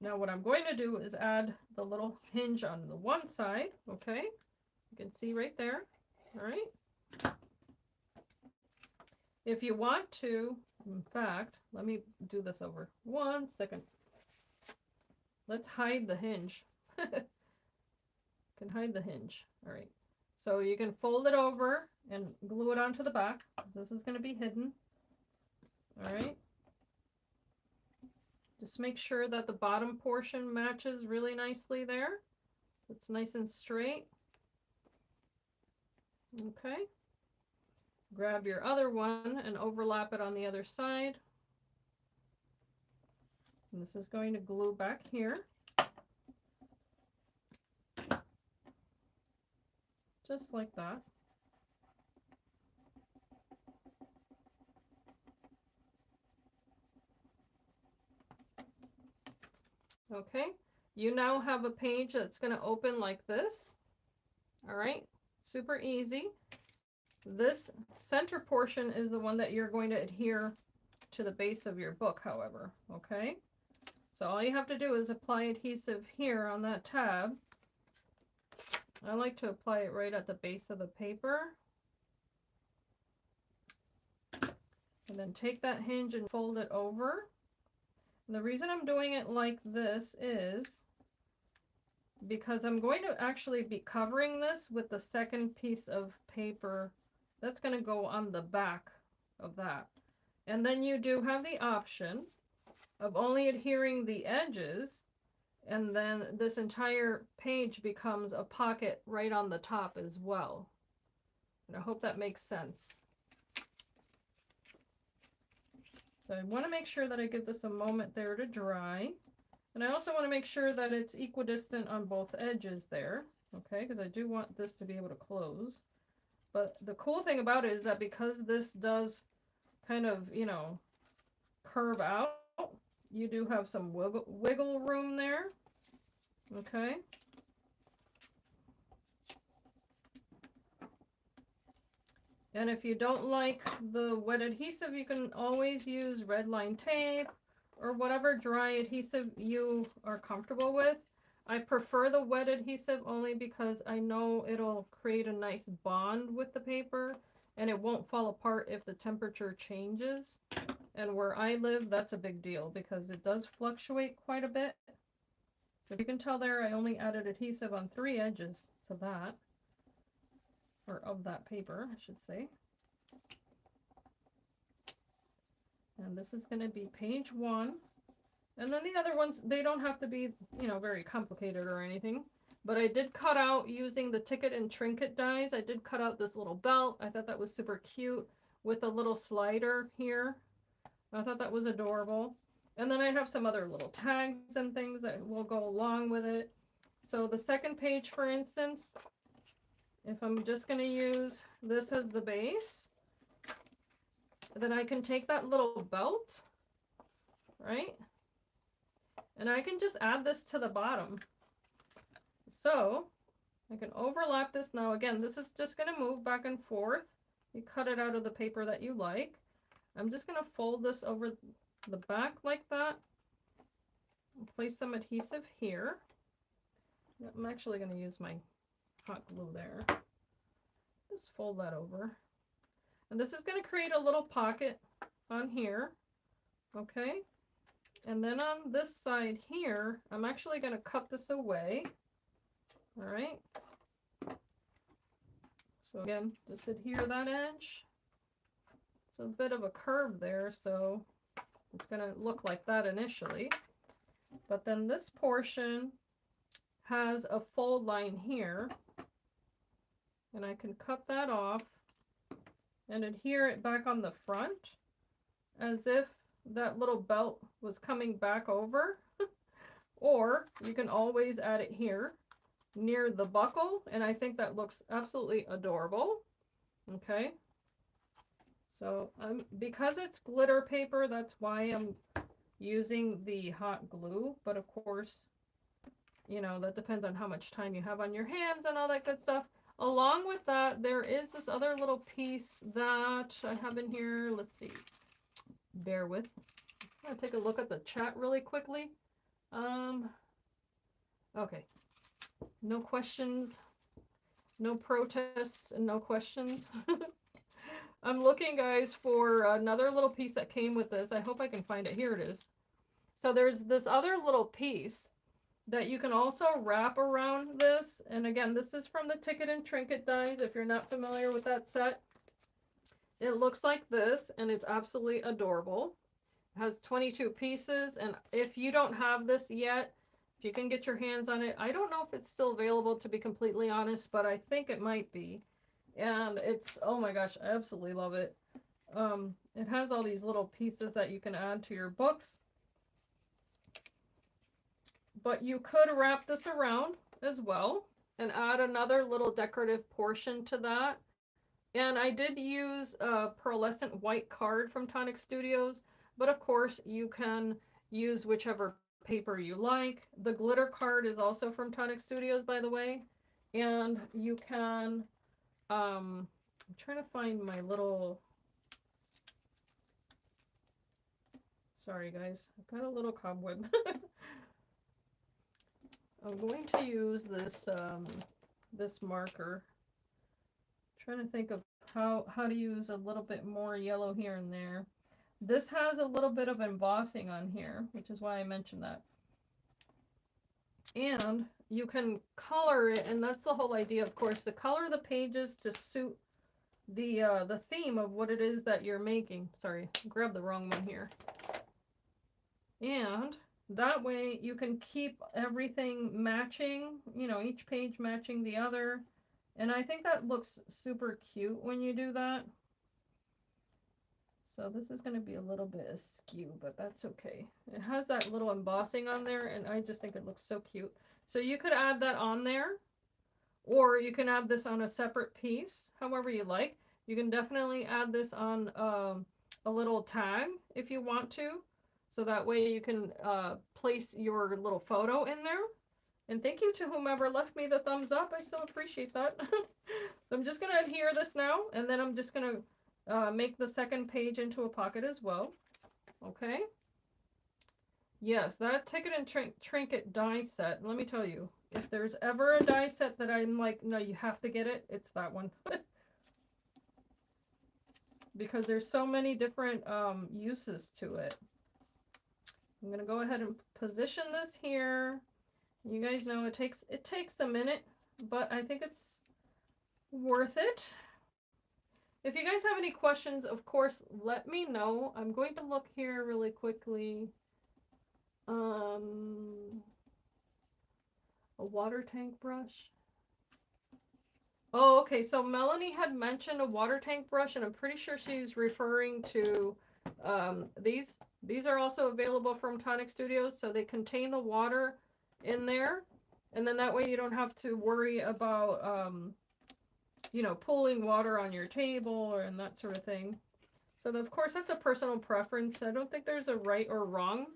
Now what I'm going to do is add the little hinge on the one side, okay? You can see right there, all right? If you want to, in fact, let me do this over 1 second. Let's hide the hinge. Can hide the hinge. All right. So you can fold it over and glue it onto the back, because this is going to be hidden. All right. Just make sure that the bottom portion matches really nicely there. It's nice and straight. Okay. Grab your other one and overlap it on the other side. And this is going to glue back here. Just like that. Okay, you now have a page that's going to open like this. All right, super easy. This center portion is the one that you're going to adhere to the base of your book, however, okay? So all you have to do is apply adhesive here on that tab. I like to apply it right at the base of the paper. And then take that hinge and fold it over. And the reason I'm doing it like this is because I'm going to actually be covering this with the second piece of paper that's going to go on the back of that. And then you do have the option of only adhering the edges, and then this entire page becomes a pocket right on the top as well. And I hope that makes sense. So I want to make sure that I give this a moment there to dry. And I also want to make sure that it's equidistant on both edges there, okay, because I do want this to be able to close. But the cool thing about it is that because this does kind of, you know, curve out, you do have some wiggle room there, okay. And if you don't like the wet adhesive, you can always use red line tape or whatever dry adhesive you are comfortable with. I prefer the wet adhesive only because I know it'll create a nice bond with the paper and it won't fall apart if the temperature changes. And where I live, that's a big deal because it does fluctuate quite a bit. So if you can tell there, I only added adhesive on 3 edges to that. Or of that paper, I should say. And this is going to be page 1. And then the other ones, they don't have to be, you know, very complicated or anything. But I did cut out using the ticket and trinket dies. I did cut out this little belt. I thought that was super cute with a little slider here. I thought that was adorable. And then I have some other little tags and things that will go along with it. So the second page, for instance, if I'm just going to use this as the base, then I can take that little belt, right? And I can just add this to the bottom. So I can overlap this now. Again, this is just going to move back and forth. You cut it out of the paper that you like. I'm just going to fold this over the back like that. And place some adhesive here. I'm actually going to use my hot glue there. Just fold that over. And this is going to create a little pocket on here. Okay. And then on this side here, I'm actually going to cut this away. All right. So again, just adhere that edge. It's a bit of a curve there, so it's going to look like that initially. But then this portion has a fold line here. And I can cut that off and adhere it back on the front as if that little belt was coming back over. Or you can always add it here near the buckle, and I think that looks absolutely adorable. Okay, so because it's glitter paper, that's why I'm using the hot glue, but of course, you know, that depends on how much time you have on your hands and all that good stuff. Along with that, there is this other little piece that I have in here. Let's see. Bear with. I'm going to take a look at the chat really quickly. Okay. No questions, no protests, and no questions. I'm looking, guys, for another little piece that came with this. I hope I can find it. Here it is. So there's this other little piece that you can also wrap around this. And again, this is from the Ticket and Trinket dies, if you're not familiar with that set. It looks like this, and it's absolutely adorable. It has 22 pieces, and if you don't have this yet, if you can get your hands on it, I don't know if it's still available, to be completely honest, but I think it might be. And it's, oh my gosh, I absolutely love it. It has all these little pieces that you can add to your books. But you could wrap this around as well and add another little decorative portion to that. And I did use a pearlescent white card from Tonic Studios, but of course you can use whichever paper you like. The glitter card is also from Tonic Studios, by the way. And you can, I'm trying to find my little, sorry guys, I've got a little cobweb. I'm going to use this this marker. I'm trying to think of how to use a little bit more yellow here and there. This has a little bit of embossing on here, which is why I mentioned that. And you can color it, and that's the whole idea, of course, to color the pages to suit the theme of what it is that you're making. Sorry, grab the wrong one here. And that way you can keep everything matching, you know, each page matching the other. And I think that looks super cute when you do that. So this is going to be a little bit askew, but that's okay. It has that little embossing on there, and I just think it looks so cute. So you could add that on there, or you can add this on a separate piece, however you like. You can definitely add this on a little tag if you want to. So that way you can place your little photo in there. And thank you to whomever left me the thumbs up. I so appreciate that. So I'm just going to adhere this now, and then I'm just going to make the second page into a pocket as well. Okay. Yes, that Ticket and Trinket die set. Let me tell you, if there's ever a die set that I'm like, no, you have to get it, it's that one. Because there's so many different uses to it. I'm gonna go ahead and position this here. You guys know it takes a minute, but I think it's worth it. If you guys have any questions, of course, let me know. I'm going to look here really quickly. A water tank brush. Oh, okay. So Melanie had mentioned a water tank brush, and I'm pretty sure she's referring to these. These are also available from Tonic Studios, so they contain the water in there, and then that way you don't have to worry about you know, pulling water on your table and that sort of thing. So of course that's a personal preference. I don't think there's a right or wrong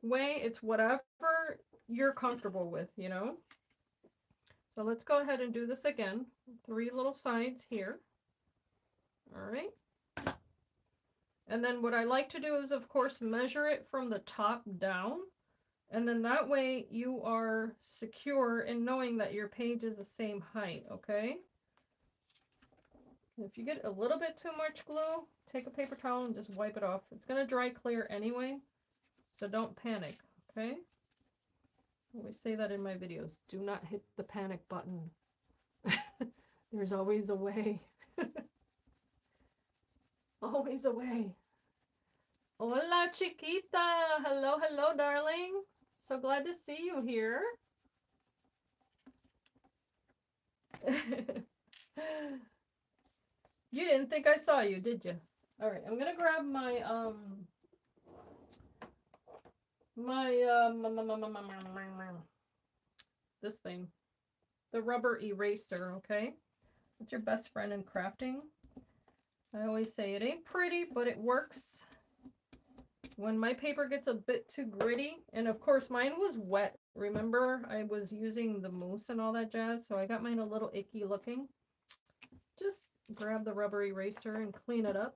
way. It's whatever you're comfortable with, you know. So let's go ahead and do this again. 3 little sides here. All right. And then what I like to do is, of course, measure it from the top down. And then that way you are secure in knowing that your page is the same height, okay? If you get a little bit too much glue, take a paper towel and just wipe it off. It's going to dry clear anyway, so don't panic, okay? I always say that in my videos. Do not hit the panic button. There's always a way. Always a way. Hola, chiquita. Hello, hello, darling. So glad to see you here. You didn't think I saw you, did you? All right, I'm gonna grab my this thing, the rubber eraser. Okay, it's your best friend in crafting. I always say it ain't pretty, but it works. When my paper gets a bit too gritty, and of course mine was wet. Remember, I was using the mousse and all that jazz, so I got mine a little icky looking. Just grab the rubber eraser and clean it up.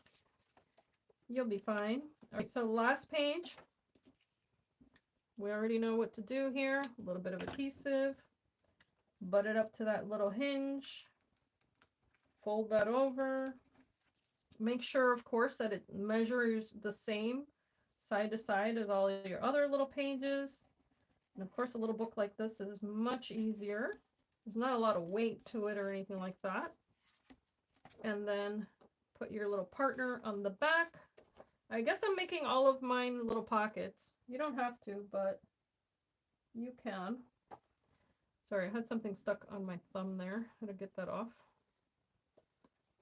You'll be fine. All right, so last page. We already know what to do here. A little bit of adhesive. Butt it up to that little hinge. Fold that over. Make sure, of course, that it measures the same side to side as all your other little pages. And of course, a little book like this is much easier. There's not a lot of weight to it or anything like that. And then put your little partner on the back. I guess I'm making all of mine little pockets. You don't have to, but you can. Sorry, I had something stuck on my thumb there. How to get that off.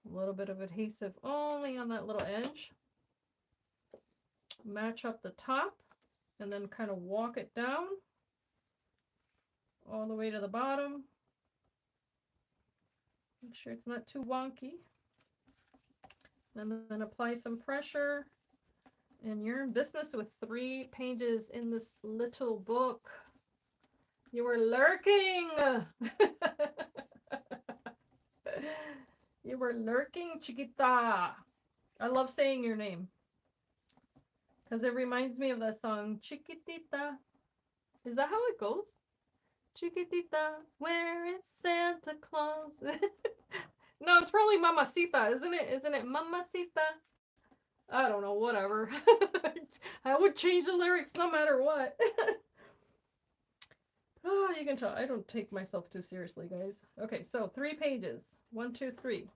A little bit of adhesive only on that little edge. Match up the top and then kind of walk it down all the way to the bottom. Make sure it's not too wonky. And then apply some pressure. And you're in business with 3 pages in this little book. You were lurking. You were lurking, chiquita. I love saying your name because it reminds me of that song, Chiquitita. Is that how it goes? Chiquitita, where is Santa Claus? No, it's probably Mamacita, isn't it? Isn't it Mamacita? I don't know, whatever. I would change the lyrics no matter what. Oh, you can tell I don't take myself too seriously, guys. Okay, so 3 pages. 1, 2, 3.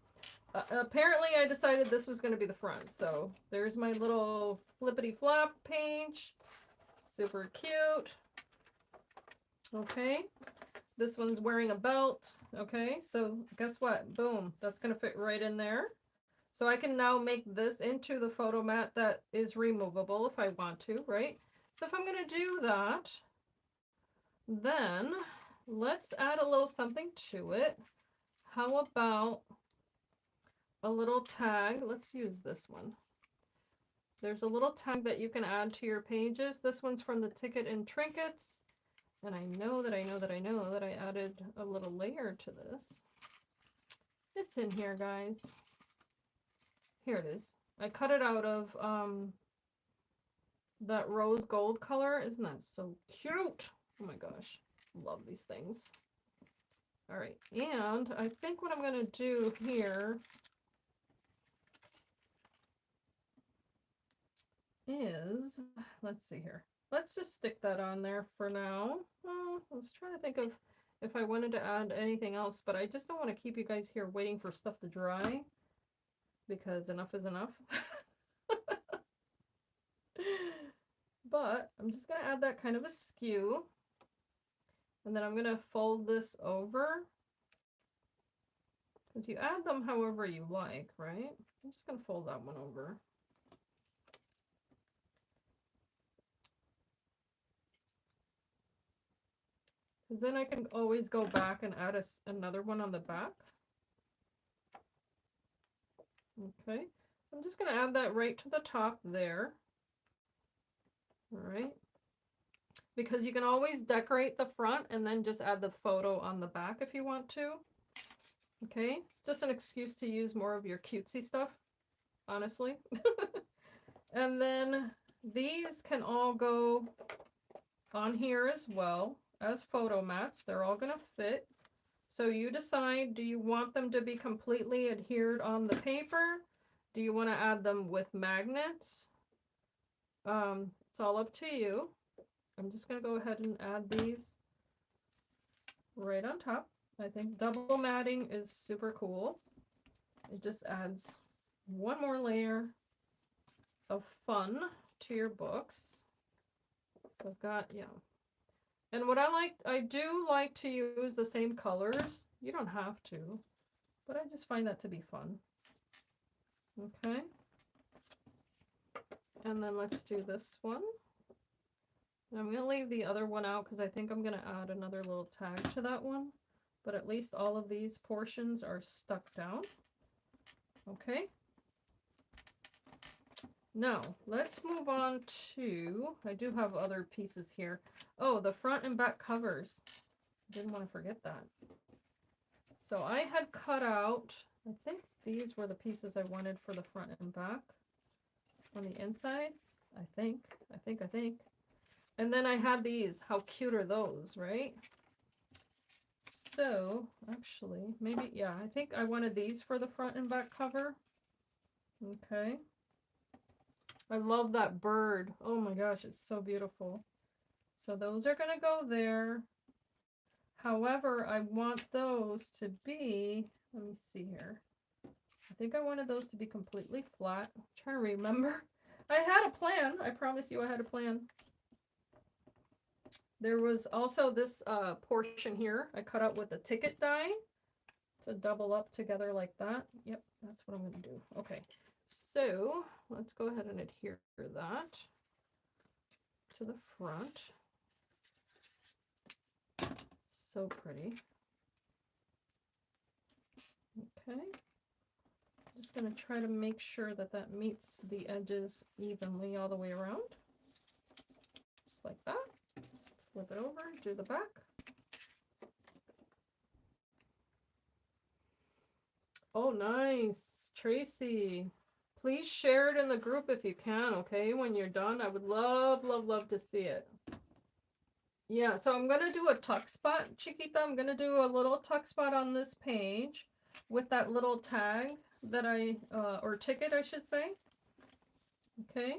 Apparently I decided this was going to be the front. So there's my little flippity flop page. Super cute. Okay. This one's wearing a belt. Okay, so guess what? Boom. That's going to fit right in there. So I can now make this into the photo mat that is removable if I want to, right? So if I'm going to do that, then let's add a little something to it. How about a little tag? Let's use this one. There's a little tag that you can add to your pages. This one's from the Ticket and Trinkets. And I know that I added a little layer to this. It's in here, guys. Here it is. I cut it out of that rose gold color. Isn't that so cute? Oh my gosh. Love these things. All right. And I think what I'm going to do here is, let's see here. Let's just stick that on there for now. I was trying to think of if I wanted to add anything else, but I just don't want to keep you guys here waiting for stuff to dry because enough is enough. But I'm just going to add that kind of a skew. And then I'm going to fold this over. Because you add them however you like, right? I'm just going to fold that one over. Because then I can always go back and add another one on the back. Okay, so I'm just going to add that right to the top there. All right. Because you can always decorate the front and then just add the photo on the back if you want to. Okay, it's just an excuse to use more of your cutesy stuff, honestly. And then these can all go on here as well as photo mats. They're all going to fit. So you decide, do you want them to be completely adhered on the paper? Do you want to add them with magnets? It's all up to you. I'm just going to go ahead and add these right on top. I think double matting is super cool. It just adds one more layer of fun to your books. So I've got, yeah. And what I do like to use the same colors. You don't have to, but I just find that to be fun. Okay. And then let's do this one. And I'm going to leave the other one out because I think I'm going to add another little tag to that one. But at least all of these portions are stuck down. Okay. Now, let's move on to, I do have other pieces here. Oh, the front and back covers. Didn't want to forget that. So I had cut out, I think these were the pieces I wanted for the front and back on the inside. I think. And then I had these. How cute are those, right? So, actually, maybe, yeah, I think I wanted these for the front and back cover. Okay. I love that bird. Oh my gosh, it's so beautiful. So those are going to go there. However, I want those to be, let me see here. I think I wanted those to be completely flat. I'm trying to remember. I had a plan. I promise you I had a plan. There was also this portion here I cut out with a ticket die to double up together like that. Yep, that's what I'm going to do. Okay, so let's go ahead and adhere that to the front. So pretty. Okay, just going to try to make sure that that meets the edges evenly all the way around. Just like that. Flip it over, do the back. Oh, nice. Tracy, please share it in the group if you can, okay? When you're done, I would love, love, love to see it. Yeah, so I'm going to do a tuck spot, Chiquita. I'm going to do a little tuck spot on this page with that little tag that or ticket, I should say. Okay,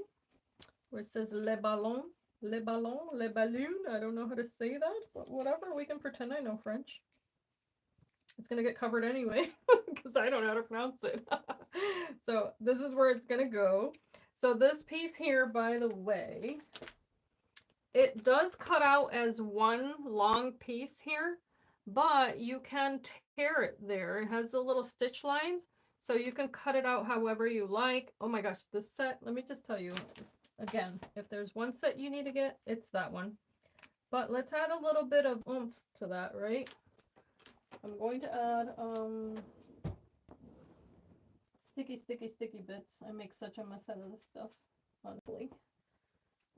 where it says Le Ballon. Le ballon, le balloon. I don't know how to say that, but whatever. We can pretend I know French. It's going to get covered anyway because I don't know how to pronounce it. So this is where it's going to go. So this piece here, by the way, it does cut out as one long piece here, but you can tear it there. It has the little stitch lines, so you can cut it out however you like. Oh my gosh, this set, let me just tell you, again, if there's one set you need to get, it's that one. But let's add a little bit of oomph to that, right? I'm going to add sticky bits. I make such a mess out of this stuff, honestly.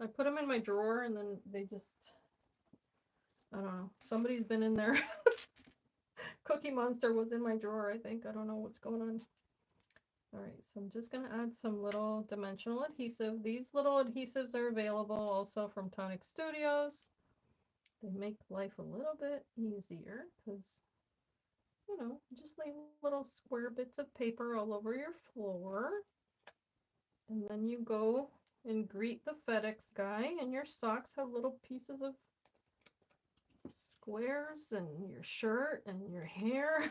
I put them in my drawer and then they just, I don't know. Somebody's been in there. Cookie Monster was in my drawer, I think. I don't know what's going on. All right, so I'm just going to add some little dimensional adhesive. These little adhesives are available also from Tonic Studios. They make life a little bit easier because, you know, just leave little square bits of paper all over your floor. And then you go and greet the FedEx guy, and your socks have little pieces of squares, and your shirt and your hair.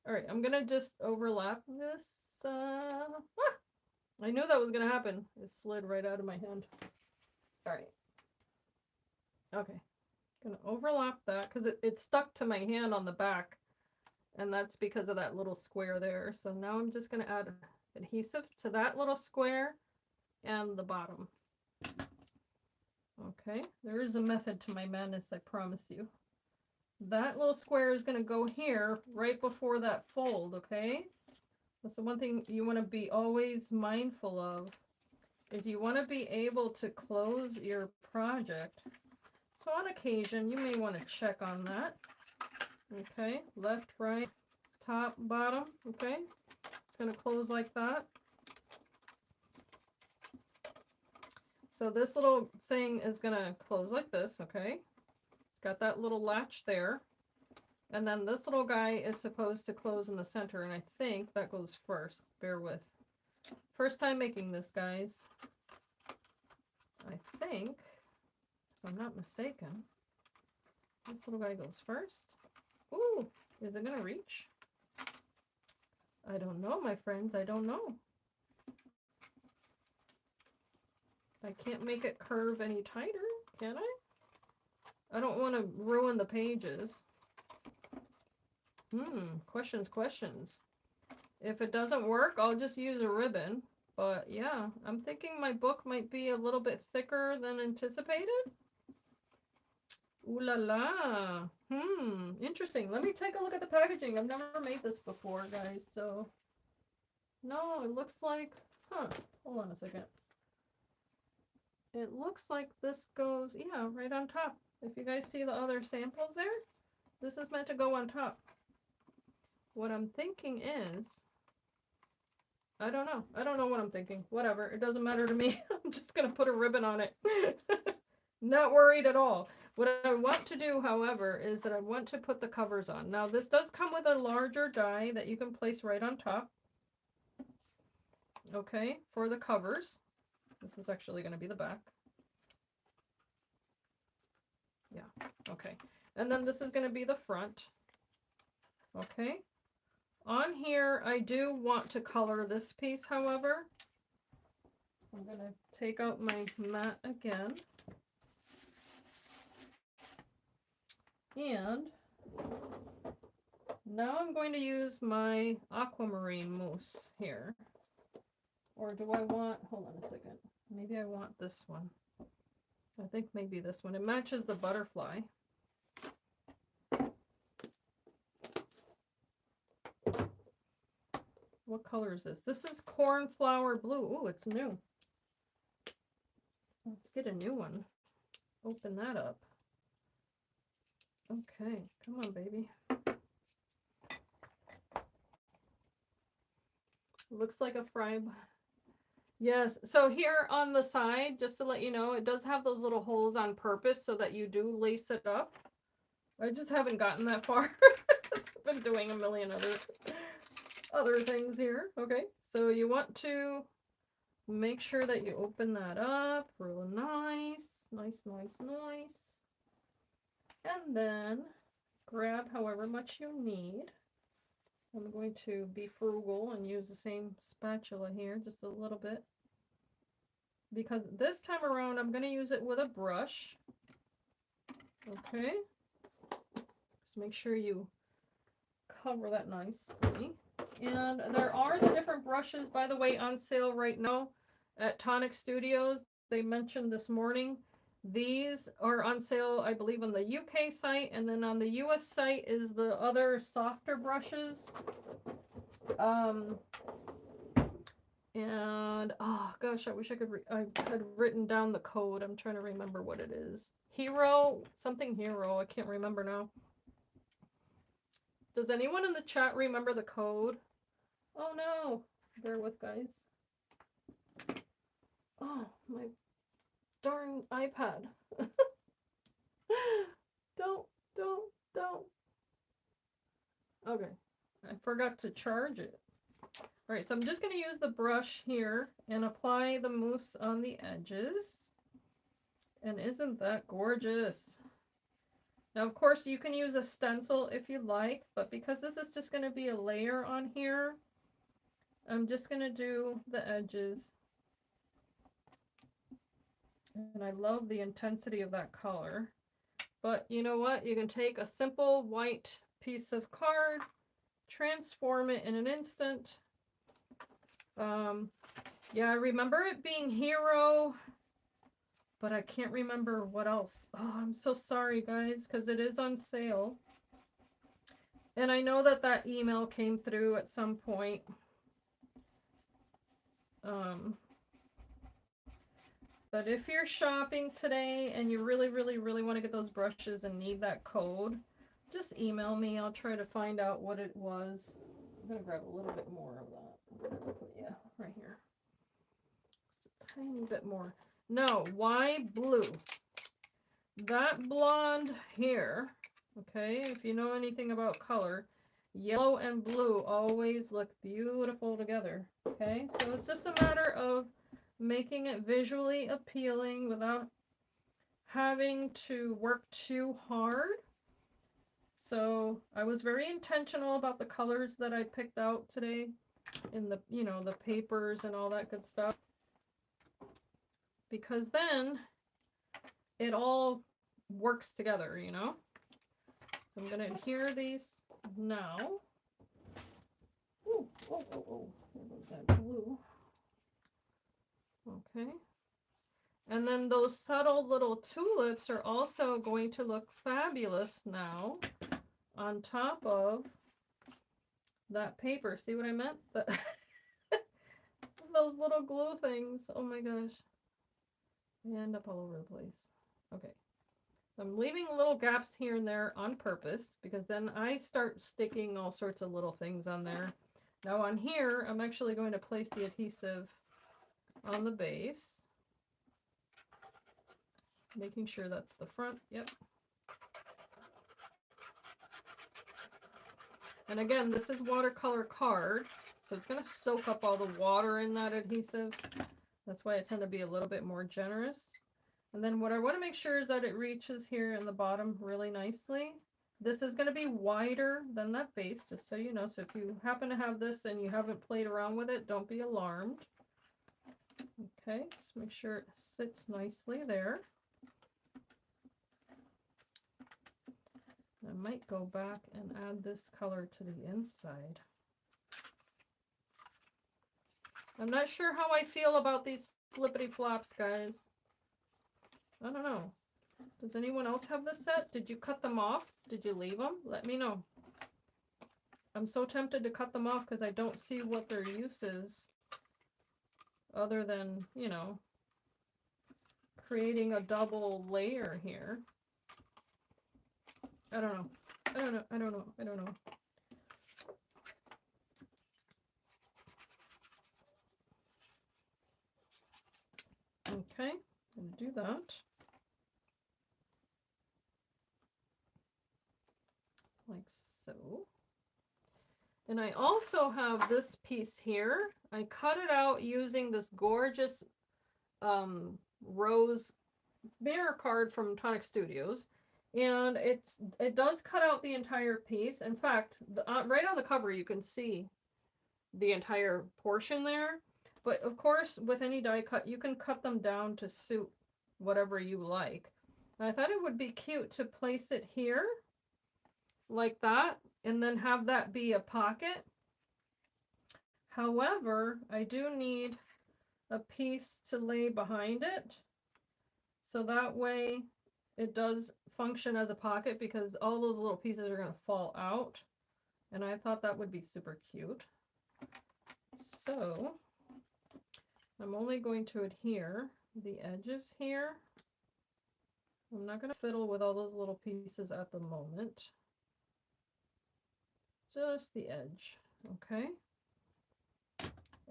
All right, I'm gonna just overlap this. I knew that was gonna happen. It slid right out of my hand. All right. Okay, gonna overlap that because it stuck to my hand on the back, and that's because of that little square there. So now I'm just gonna add adhesive to that little square and the bottom. Okay, there is a method to my madness, I promise you. That little square is going to go here right before that fold, okay? That's the one thing you want to be always mindful of, is you want to be able to close your project. So on occasion, you may want to check on that. Okay, left, right, top, bottom, okay? It's going to close like that. So this little thing is going to close like this, okay? It's got that little latch there. And then this little guy is supposed to close in the center, and I think that goes first. Bear with. First time making this, guys. I think, if I'm not mistaken, this little guy goes first. Ooh, is it going to reach? I don't know, my friends. I don't know. I can't make it curve any tighter, can I? I don't want to ruin the pages. Questions. If it doesn't work, I'll just use a ribbon. But yeah, I'm thinking my book might be a little bit thicker than anticipated. Ooh la la. Interesting. Let me take a look at the packaging. I've never made this before, guys. So, no, it looks like, hold on a second. It looks like this goes, yeah, right on top. If you guys see the other samples there, this is meant to go on top. What I'm thinking is, I don't know. I don't know what I'm thinking. Whatever. It doesn't matter to me. I'm just going to put a ribbon on it. Not worried at all. What I want to do, however, is that I want to put the covers on. Now, this does come with a larger die that you can place right on top. Okay, for the covers. This is actually going to be the back. Yeah, okay. And then this is going to be the front. Okay. On here, I do want to color this piece, however. I'm going to take out my mat again. And now I'm going to use my aquamarine mousse here. Or do I want, hold on a second. Maybe I want this one. I think maybe this one. It matches the butterfly. What color is this? This is cornflower blue. Oh, it's new. Let's get a new one. Open that up. Okay, come on, baby. Looks like a fry. Yes, so here on the side, just to let you know, it does have those little holes on purpose so that you do lace it up. I just haven't gotten that far. I've been doing a million other things here. Okay, so you want to Make sure that you open that up real nice. Nice, nice, nice. And then grab however much you need. I'm going to be frugal and use the same spatula here, just a little bit. Because this time around, I'm going to use it with a brush. Okay. Just make sure you cover that nicely. And there are the different brushes, by the way, on sale right now at Tonic Studios. They mentioned this morning. These are on sale, I believe, on the UK site, and then on the US site is the other softer brushes. And oh gosh, I wish I could. I had written down the code. I'm trying to remember what it is. Hero, something hero. I can't remember now. Does anyone in the chat remember the code? Oh no, bear with, guys. Oh, my darn iPad. Don't. Okay, I forgot to charge it. All right, so I'm just going to use the brush here and apply the mousse on the edges. And isn't that gorgeous? Now, of course, you can use a stencil if you like, but because this is just going to be a layer on here, I'm just going to do the edges. And I love the intensity of that color. But you know what? You can take a simple white piece of card, transform it in an instant. Yeah, I remember it being Hero, but I can't remember what else. Oh, I'm so sorry, guys, because it is on sale. And I know that that email came through at some point. But if you're shopping today and you really want to get those brushes and need that code, just email me. I'll try to find out what it was. I'm going to grab a little bit more of that. Yeah, right here. Just a tiny bit more. No, why blue? That blonde here, okay, if you know anything about color, yellow and blue always look beautiful together, okay? So it's just a matter of making it visually appealing without having to work too hard. So I was very intentional about the colors that I picked out today in the, you know, the papers and all that good stuff, because then it all works together, you know. So I'm going to adhere these now. Ooh, oh, there goes that glue. Okay. And then those subtle little tulips are also going to look fabulous now on top of that paper. See what I meant? Those little glue things. Oh my gosh. They end up all over the place. Okay. I'm leaving little gaps here and there on purpose because then I start sticking all sorts of little things on there. Now on here, I'm actually going to place the adhesive on the base. Making sure that's the front. Yep. And again, this is watercolor card, so it's going to soak up all the water in that adhesive. That's why I tend to be a little bit more generous. And then what I want to make sure is that it reaches here in the bottom really nicely. This is going to be wider than that base, just so you know. So if you happen to have this and you haven't played around with it, don't be alarmed. Okay, just make sure it sits nicely there. I might go back and add this color to the inside. I'm not sure how I feel about these flippity flops, guys. I don't know. Does anyone else have this set? Did you cut them off? Did you leave them? Let me know. I'm so tempted to cut them off because I don't see what their use is other than, you know, creating a double layer here. I don't know. I don't know. I don't know. I don't know. Okay, I'm gonna do that. Like so. And I also have this piece here. I cut it out using this gorgeous rose mirror card from Tonic Studios. And it does cut out the entire piece. In fact, right on the cover you can see the entire portion there. But of course, with any die cut, you can cut them down to suit whatever you like. And I thought it would be cute to place it here like that and then have that be a pocket. However, I do need a piece to lay behind it, so that way it does function as a pocket, because all those little pieces are going to fall out, and I thought that would be super cute. So I'm only going to adhere the edges here. I'm not going to fiddle with all those little pieces at the moment, just the edge. Okay.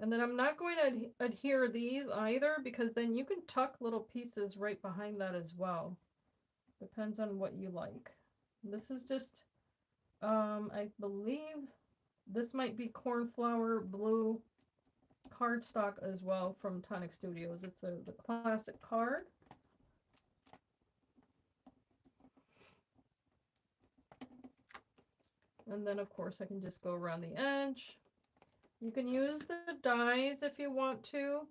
And then I'm not going to adhere these either, because then you can tuck little pieces right behind that as well. Depends on what you like. This is just, I believe this might be cornflower blue cardstock as well from Tonic Studios. It's the classic card. And then of course I can just go around the edge. You can use the dies if you want to.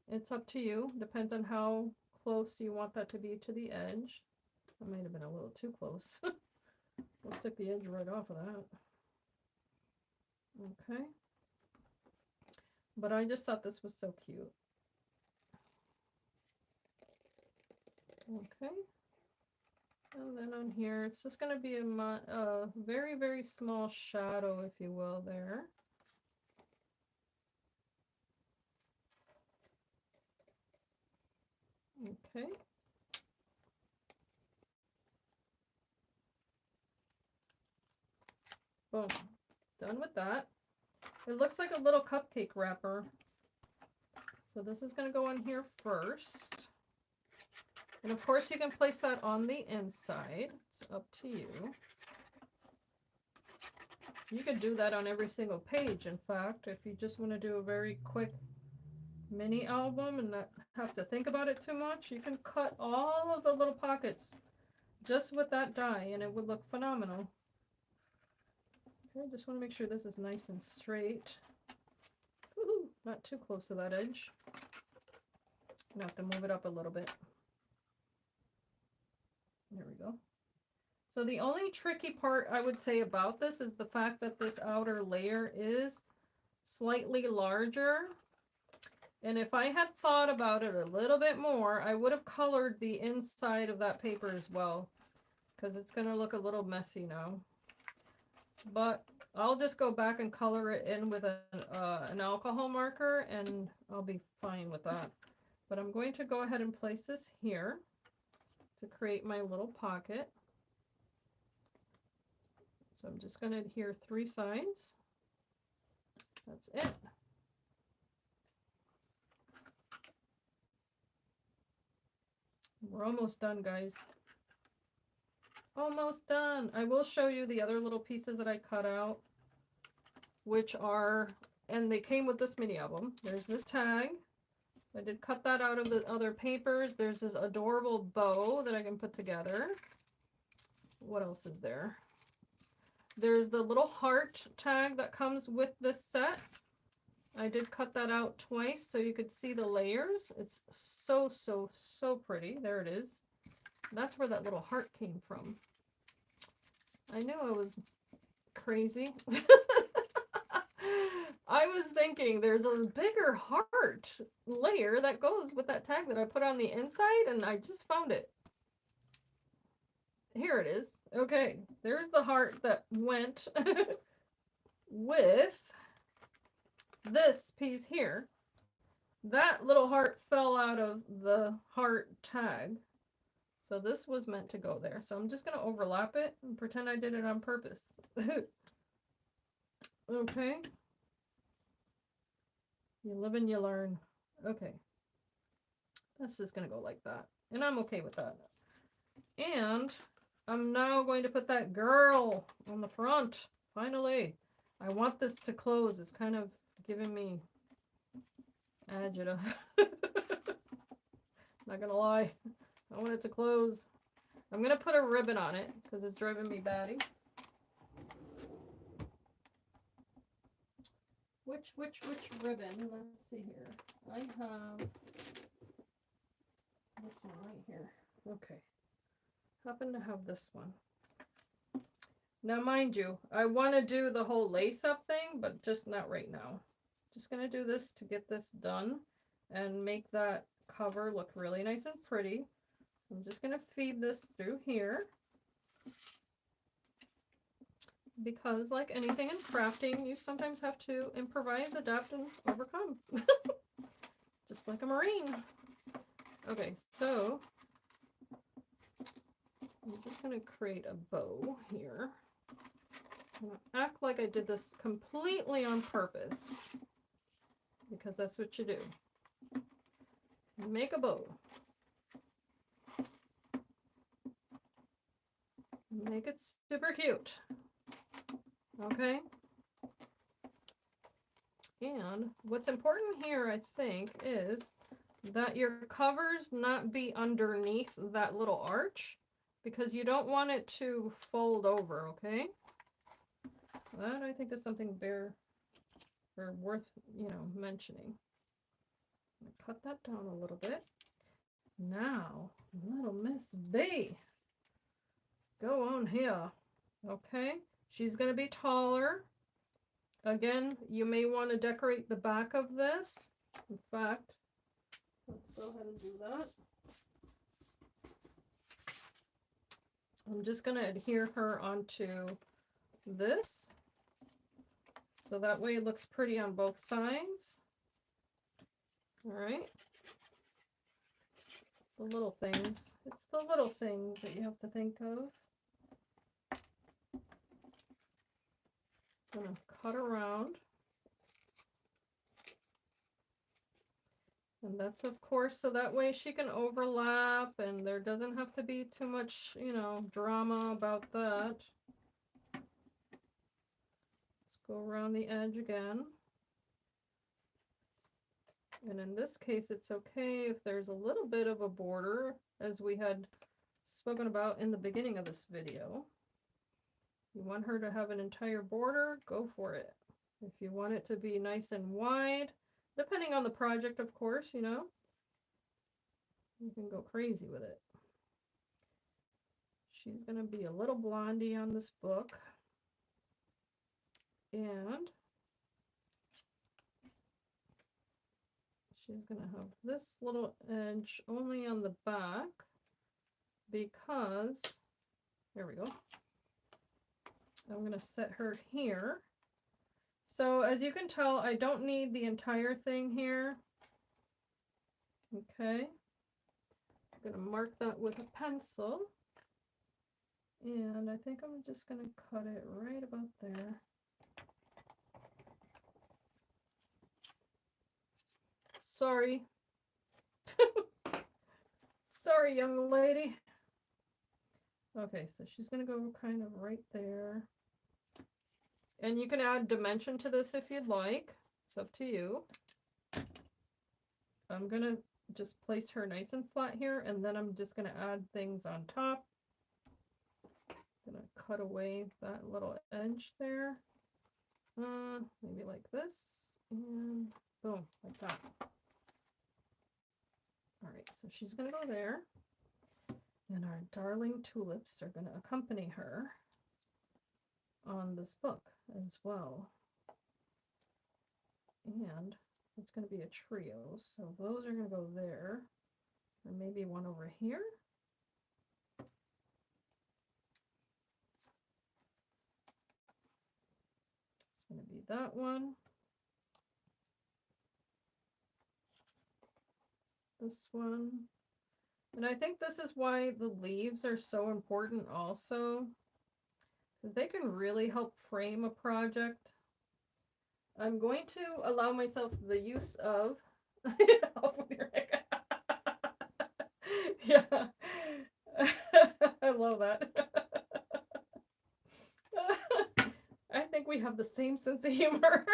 It's up to you. Depends on how close you want that to be to the edge. That might have been a little too close. Let's take the edge right off of that. Okay. But I just thought this was so cute. Okay. And then on here, it's just going to be a very, very small shadow, if you will, there. Okay. Boom. Done with that. It looks like a little cupcake wrapper. So this is going to go on here first. And of course you can place that on the inside. It's up to you. You could do that on every single page, in fact, if you just want to do a very quick mini album and not have to think about it too much. You can cut all of the little pockets just with that die and it would look phenomenal. Okay, just want to make sure this is nice and straight. Woohoo, not too close to that edge. I'm gonna have to move it up a little bit. There we go. So the only tricky part I would say about this is the fact that this outer layer is slightly larger. And if I had thought about it a little bit more, I would have colored the inside of that paper as well, because it's going to look a little messy now. But I'll just go back and color it in with an alcohol marker and I'll be fine with that. But I'm going to go ahead and place this here to create my little pocket. So I'm just going to adhere 3 sides. That's it. We're almost done, guys. Almost done. I will show you the other little pieces that I cut out, which are, and they came with this mini album. There's this tag. I did cut that out of the other papers. There's this adorable bow that I can put together. What else is there? There's the little heart tag that comes with this set. I did cut that out twice so you could see the layers. It's so, so, so pretty. There it is. That's where that little heart came from. I knew I was crazy. I was thinking there's a bigger heart layer that goes with that tag that I put on the inside, and I just found it. Here it is. Okay, there's the heart that went with this piece here. That little heart fell out of the heart tag. So this was meant to go there. So I'm just going to overlap it and pretend I did it on purpose. Okay. You live and you learn. Okay. This is going to go like that. And I'm okay with that. And I'm now going to put that girl on the front. Finally. I want this to close. It's kind of giving me agita. Not gonna lie. I want it to close. I'm gonna put a ribbon on it because it's driving me batty. Which ribbon? Let's see here. I have this one right here. Okay. Happen to have this one. Now, mind you, I want to do the whole lace up thing, but just not right now. Just going to do this to get this done and make that cover look really nice and pretty. I'm just going to feed this through here. Because like anything in crafting, you sometimes have to improvise, adapt, and overcome. Just like a Marine. Okay, so I'm just going to create a bow here. I'm going to act like I did this completely on purpose. Because that's what you do. Make a bow. Make it super cute. Okay. And what's important here, I think, is that your covers not be underneath that little arch, because you don't want it to fold over, okay? That, I think, is something worth, you know, mentioning. I'm gonna cut that down a little bit. Now, little Miss B. Let's go on here. Okay. She's going to be taller. Again, you may want to decorate the back of this. In fact, let's go ahead and do that. I'm just going to adhere her onto this. So that way it looks pretty on both sides. All right. The little things. It's the little things that you have to think of. I'm going to cut around. And that's, of course, so that way she can overlap and there doesn't have to be too much, you know, drama about that. Let's go around the edge again. And in this case, it's okay if there's a little bit of a border, as we had spoken about in the beginning of this video. You want her to have an entire border, go for it. If you want it to be nice and wide, depending on the project, of course, you know, you can go crazy with it. She's going to be a little blondie on this book. And she's going to have this little edge only on the back because, there we go. I'm going to set her here. So as you can tell, I don't need the entire thing here. Okay. I'm going to mark that with a pencil. And I think I'm just going to cut it right about there. Sorry. Sorry, young lady. Okay, so she's going to go kind of right there. And you can add dimension to this if you'd like. It's up to you. I'm going to just place her nice and flat here, and then I'm just going to add things on top. I'm going to cut away that little edge there. Maybe like this, and boom, like that. All right, so she's going to go there. And our darling tulips are going to accompany her on this book as well. And it's going to be a trio, so those are going to go there, or maybe one over here. It's going to be that one. This one. And I think this is why the leaves are so important also, because they can really help frame a project. I'm going to allow myself the use of yeah. I love that. I think we have the same sense of humor.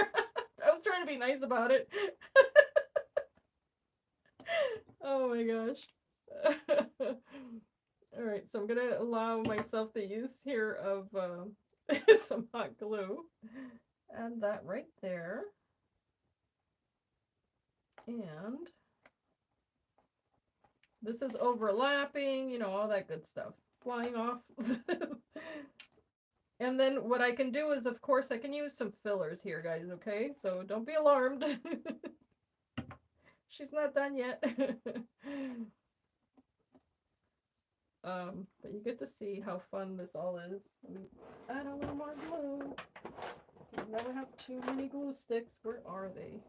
I was trying to be nice about it. Oh my gosh. All right, so I'm gonna allow myself the use here of some hot glue. Add that right there. And this is overlapping, you know, all that good stuff. Flying off. And then what I can do is, of course, I can use some fillers here, guys, okay? So don't be alarmed. She's not done yet. But you get to see how fun this all is. Add a little more glue. You never have too many glue sticks. Where are they?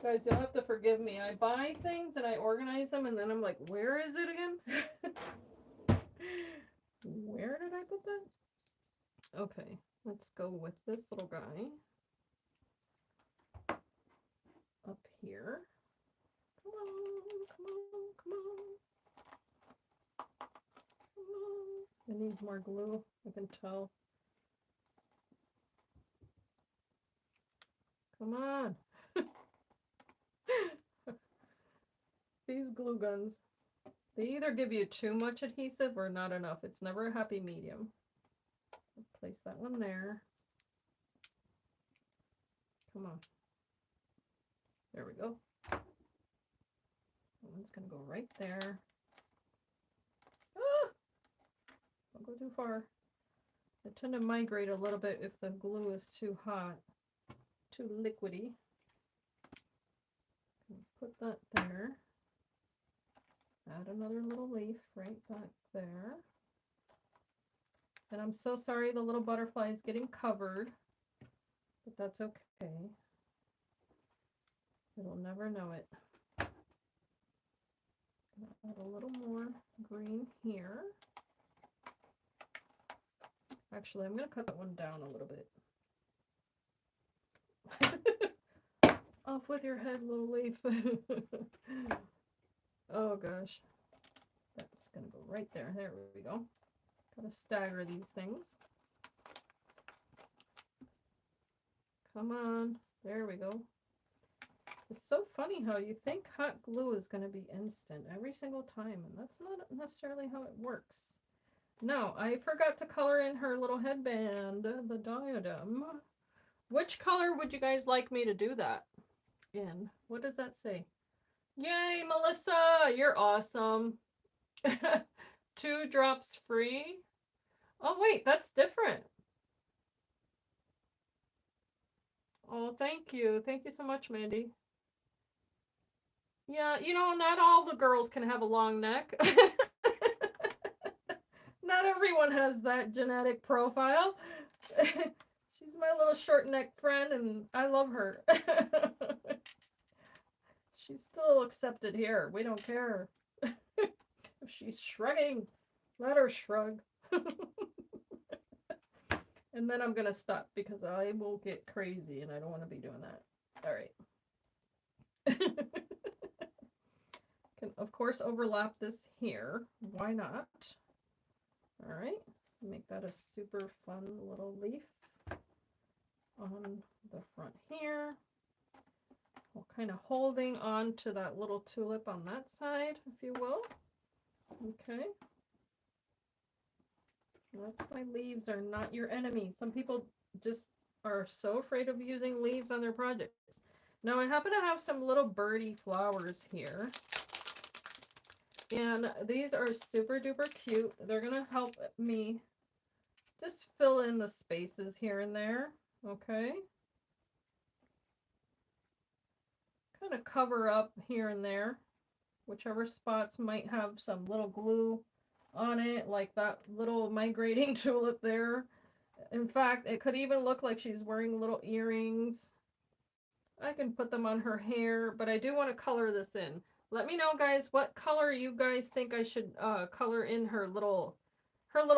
Guys, you'll have to forgive me. I buy things and I organize them and then I'm like, where is it again? Where did I put that? Okay, let's go with this little guy. Up here. Come on, come on, come on. Come on. It needs more glue, I can tell. Come on. These glue guns, they either give you too much adhesive or not enough. It's never a happy medium. Place that one there. Come on. There we go. That one's going to go right there. Ah! Don't go too far. I tend to migrate a little bit if the glue is too hot, too liquidy. Put that there. Add another little leaf right back there. And I'm so sorry the little butterfly is getting covered, but that's okay. It'll never know it. Add a little more green here. Actually, I'm going to cut that one down a little bit. Off with your head, little leaf. Oh gosh. That's going to go right there. There we go. Gotta stagger these things. Come on. There we go. It's so funny how you think hot glue is going to be instant every single time, and that's not necessarily how it works. No, I forgot to color in her little headband, the diadem. Which color would you guys like me to do that in? What does that say? Yay, Melissa! You're awesome. 2 drops free. Oh, wait, that's different. Oh, thank you. Thank you so much, Mandy. Yeah, you know, not all the girls can have a long neck. Not everyone has that genetic profile. She's my little short neck friend, and I love her. She's still accepted here. We don't care. If she's shrugging, let her shrug. And then I'm going to stop because I will get crazy and I don't want to be doing that. All right. Can, of course, overlap this here. Why not? All right. Make that a super fun little leaf on the front here. We're kind of holding on to that little tulip on that side, if you will. Okay. That's why leaves are not your enemy. Some people just are so afraid of using leaves on their projects. Now I happen to have some little birdie flowers here. And these are super duper cute. They're going to help me just fill in the spaces here and there. Okay. Kind of cover up here and there, whichever spots might have some little glue on it, like that little migrating tulip there. In fact, it could even look like she's wearing little earrings. I can put them on her hair, but I do want to color this in. Let me know, guys, what color you guys think I should color in her little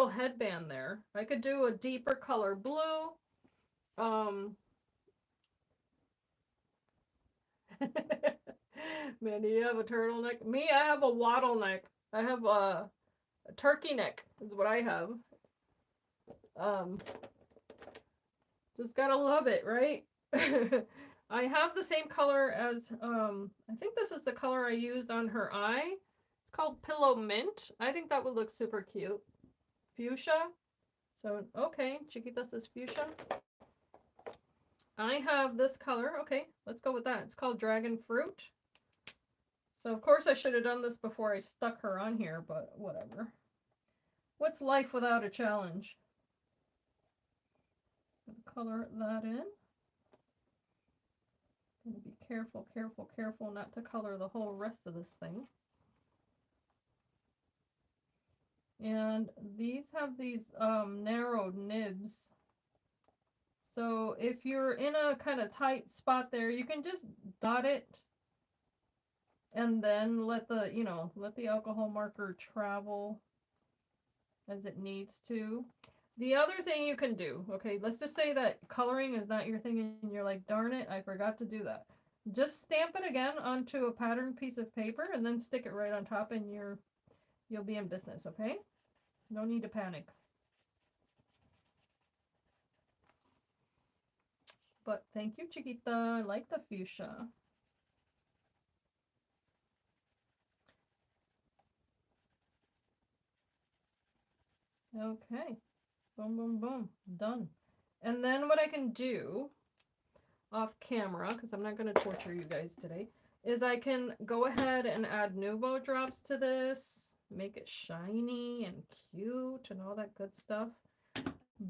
headband there. I could do a deeper color blue. Mandy, you have a turtleneck? Me, I have a wattle neck. I have a turkey neck is what I have. Just gotta love it, right? I have the same color as, I think this is the color I used on her eye. It's called Pillow Mint. I think that would look super cute. Fuchsia. So, okay, Chiquita says fuchsia. I have this color. Okay, let's go with that. It's called Dragon Fruit. So, of course, I should have done this before I stuck her on here, but whatever. What's life without a challenge? Color that in. Gonna be careful, careful, careful not to color the whole rest of this thing. And these have these narrowed nibs. So if you're in a kind of tight spot there, you can just dot it and then let the, you know, let the alcohol marker travel as it needs to. The other thing you can do, okay, let's just say that coloring is not your thing and you're like, darn it, I forgot to do that. Just stamp it again onto a patterned piece of paper and then stick it right on top and you'll be in business, okay? No need to panic. But thank you, Chiquita. I like the fuchsia. Okay. Boom, boom, boom. Done. And then what I can do off camera, because I'm not going to torture you guys today, is I can go ahead and add Nuvo Drops to this, make it shiny and cute and all that good stuff.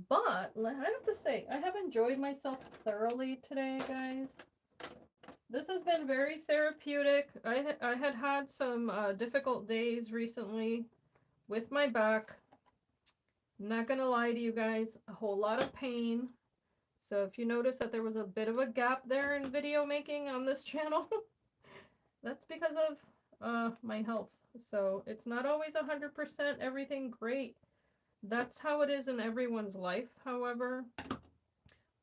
But I have to say, I have enjoyed myself thoroughly today, guys. This has been very therapeutic. I had some difficult days recently with my back. I'm not gonna lie to you guys, a whole lot of pain. So if you notice that there was a bit of a gap there in video making on this channel, that's because of my health. So it's not always 100% everything great. That's how it is in everyone's life, however.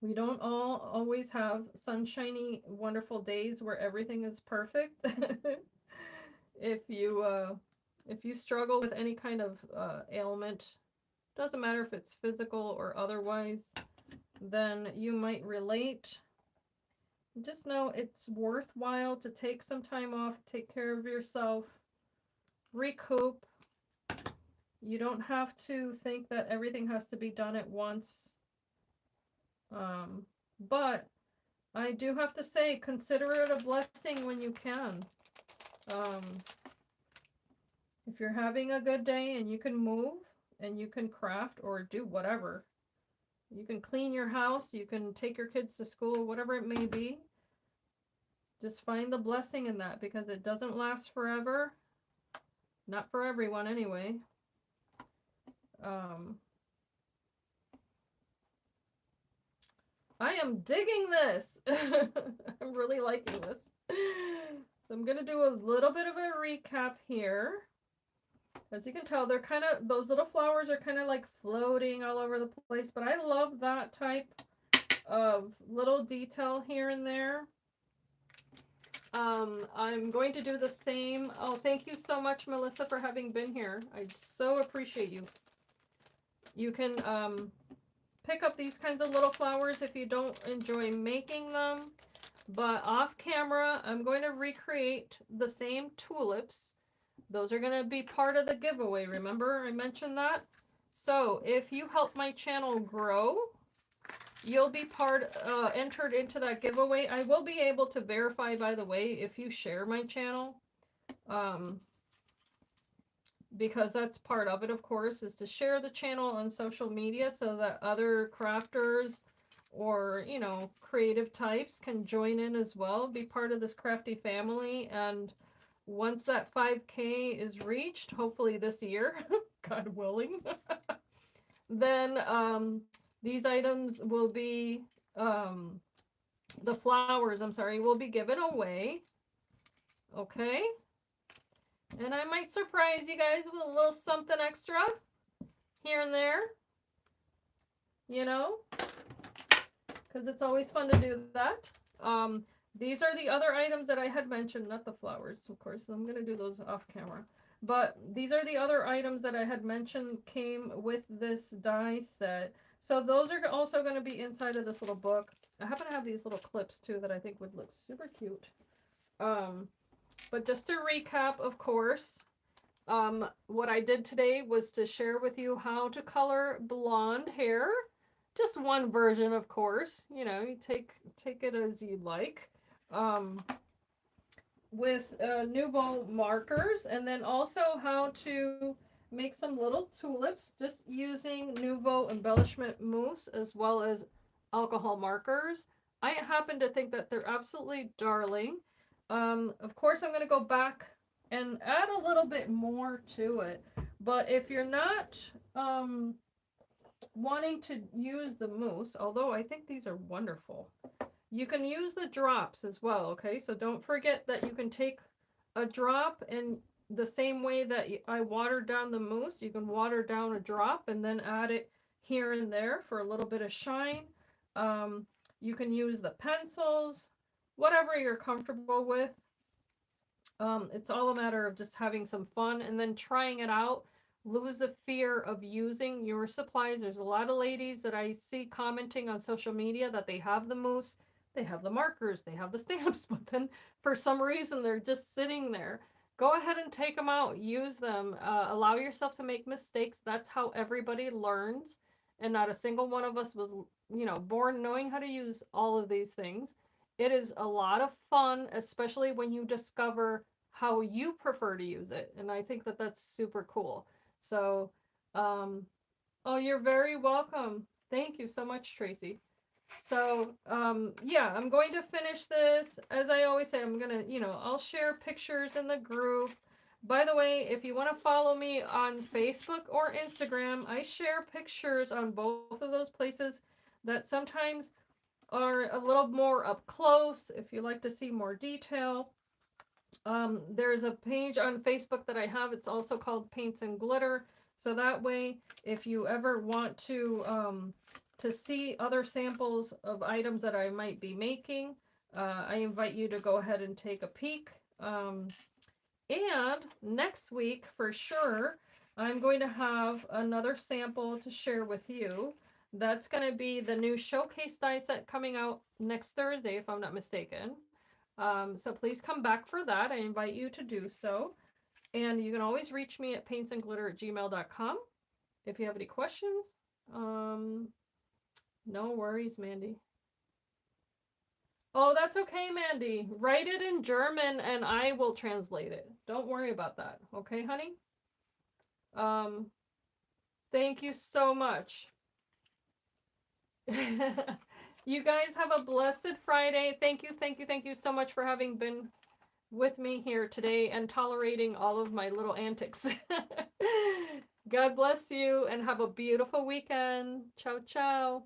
We don't all always have sunshiny, wonderful days where everything is perfect. If you struggle with any kind of ailment, doesn't matter if it's physical or otherwise, then you might relate. Just know it's worthwhile to take some time off, take care of yourself, recoup. You don't have to think that everything has to be done at once. But I do have to say, consider it a blessing when you can. If you're having a good day and you can move and you can craft or do whatever, you can clean your house, you can take your kids to school, whatever it may be, just find the blessing in that, because it doesn't last forever. Not for everyone anyway. I am digging this. I'm really liking this. So I'm going to do a little bit of a recap here. As you can tell, they're kind of, those little flowers are kind of like floating all over the place, but I love that type of little detail here and there. I'm going to do the same. Oh, thank you so much, Melissa, for having been here. I so appreciate you. You can pick up these kinds of little flowers if you don't enjoy making them. But off camera, I'm going to recreate the same tulips. Those are going to be part of the giveaway. Remember I mentioned that? So if you help my channel grow, you'll be entered into that giveaway. I will be able to verify, by the way, if you share my channel. Because that's part of it, of course, is to share the channel on social media so that other crafters or, you know, creative types can join in as well, be part of this crafty family. And once that 5K is reached, hopefully this year, God willing, then these items will be, the flowers, I'm sorry, will be given away. Okay. And I might surprise you guys with a little something extra here and there, you know, because it's always fun to do that. These are the other items that I had mentioned, not the flowers, of course. I'm going to do those off camera. But these are the other items that I had mentioned came with this die set. So those are also going to be inside of this little book. I happen to have these little clips too that I think would look super cute. But just to recap, of course, what I did today was to share with you how to color blonde hair. Just one version, of course. You know, you take it as you like. With Nuvo markers, and then also how to make some little tulips just using Nuvo Embellishment Mousse as well as alcohol markers. I happen to think that they're absolutely darling. Of course, I'm going to go back and add a little bit more to it. But if you're not wanting to use the mousse, although I think these are wonderful, you can use the drops as well, okay? So don't forget that you can take a drop, and the same way that I watered down the mousse, you can water down a drop and then add it here and there for a little bit of shine. You can use the pencils, whatever you're comfortable with. It's all a matter of just having some fun and then trying it out. Lose the fear of using your supplies. There's a lot of ladies that I see commenting on social media that they have the mousse, they have the markers, they have the stamps, but then for some reason they're just sitting there. Go ahead and take them out, use them, allow yourself to make mistakes. That's how everybody learns. And not a single one of us was, you know, born knowing how to use all of these things. It is a lot of fun, especially when you discover how you prefer to use it. And I think that that's super cool. So, oh, you're very welcome. Thank you so much, Tracy. So, yeah, I'm going to finish this. As I always say, I'm going to, you know, I'll share pictures in the group. By the way, if you want to follow me on Facebook or Instagram, I share pictures on both of those places that sometimes are a little more up close if you like to see more detail. There's a page on Facebook that I have. It's also called Paints and Glitter. So that way, if you ever want to see other samples of items that I might be making, I invite you to go ahead and take a peek. And next week, for sure, I'm going to have another sample to share with you. That's going to be the new showcase die set coming out next Thursday, if I'm not mistaken. So please come back for that. I invite you to do so. And you can always reach me at paintsandglitter@gmail.com if you have any questions. No worries, Mandy. Oh, that's okay, Mandy. Write it in German and I will translate it. Don't worry about that. Okay, honey? Thank you so much. You guys have a blessed Friday. Thank you so much for having been with me here today and tolerating all of my little antics. God bless you and have a beautiful weekend. Ciao, ciao.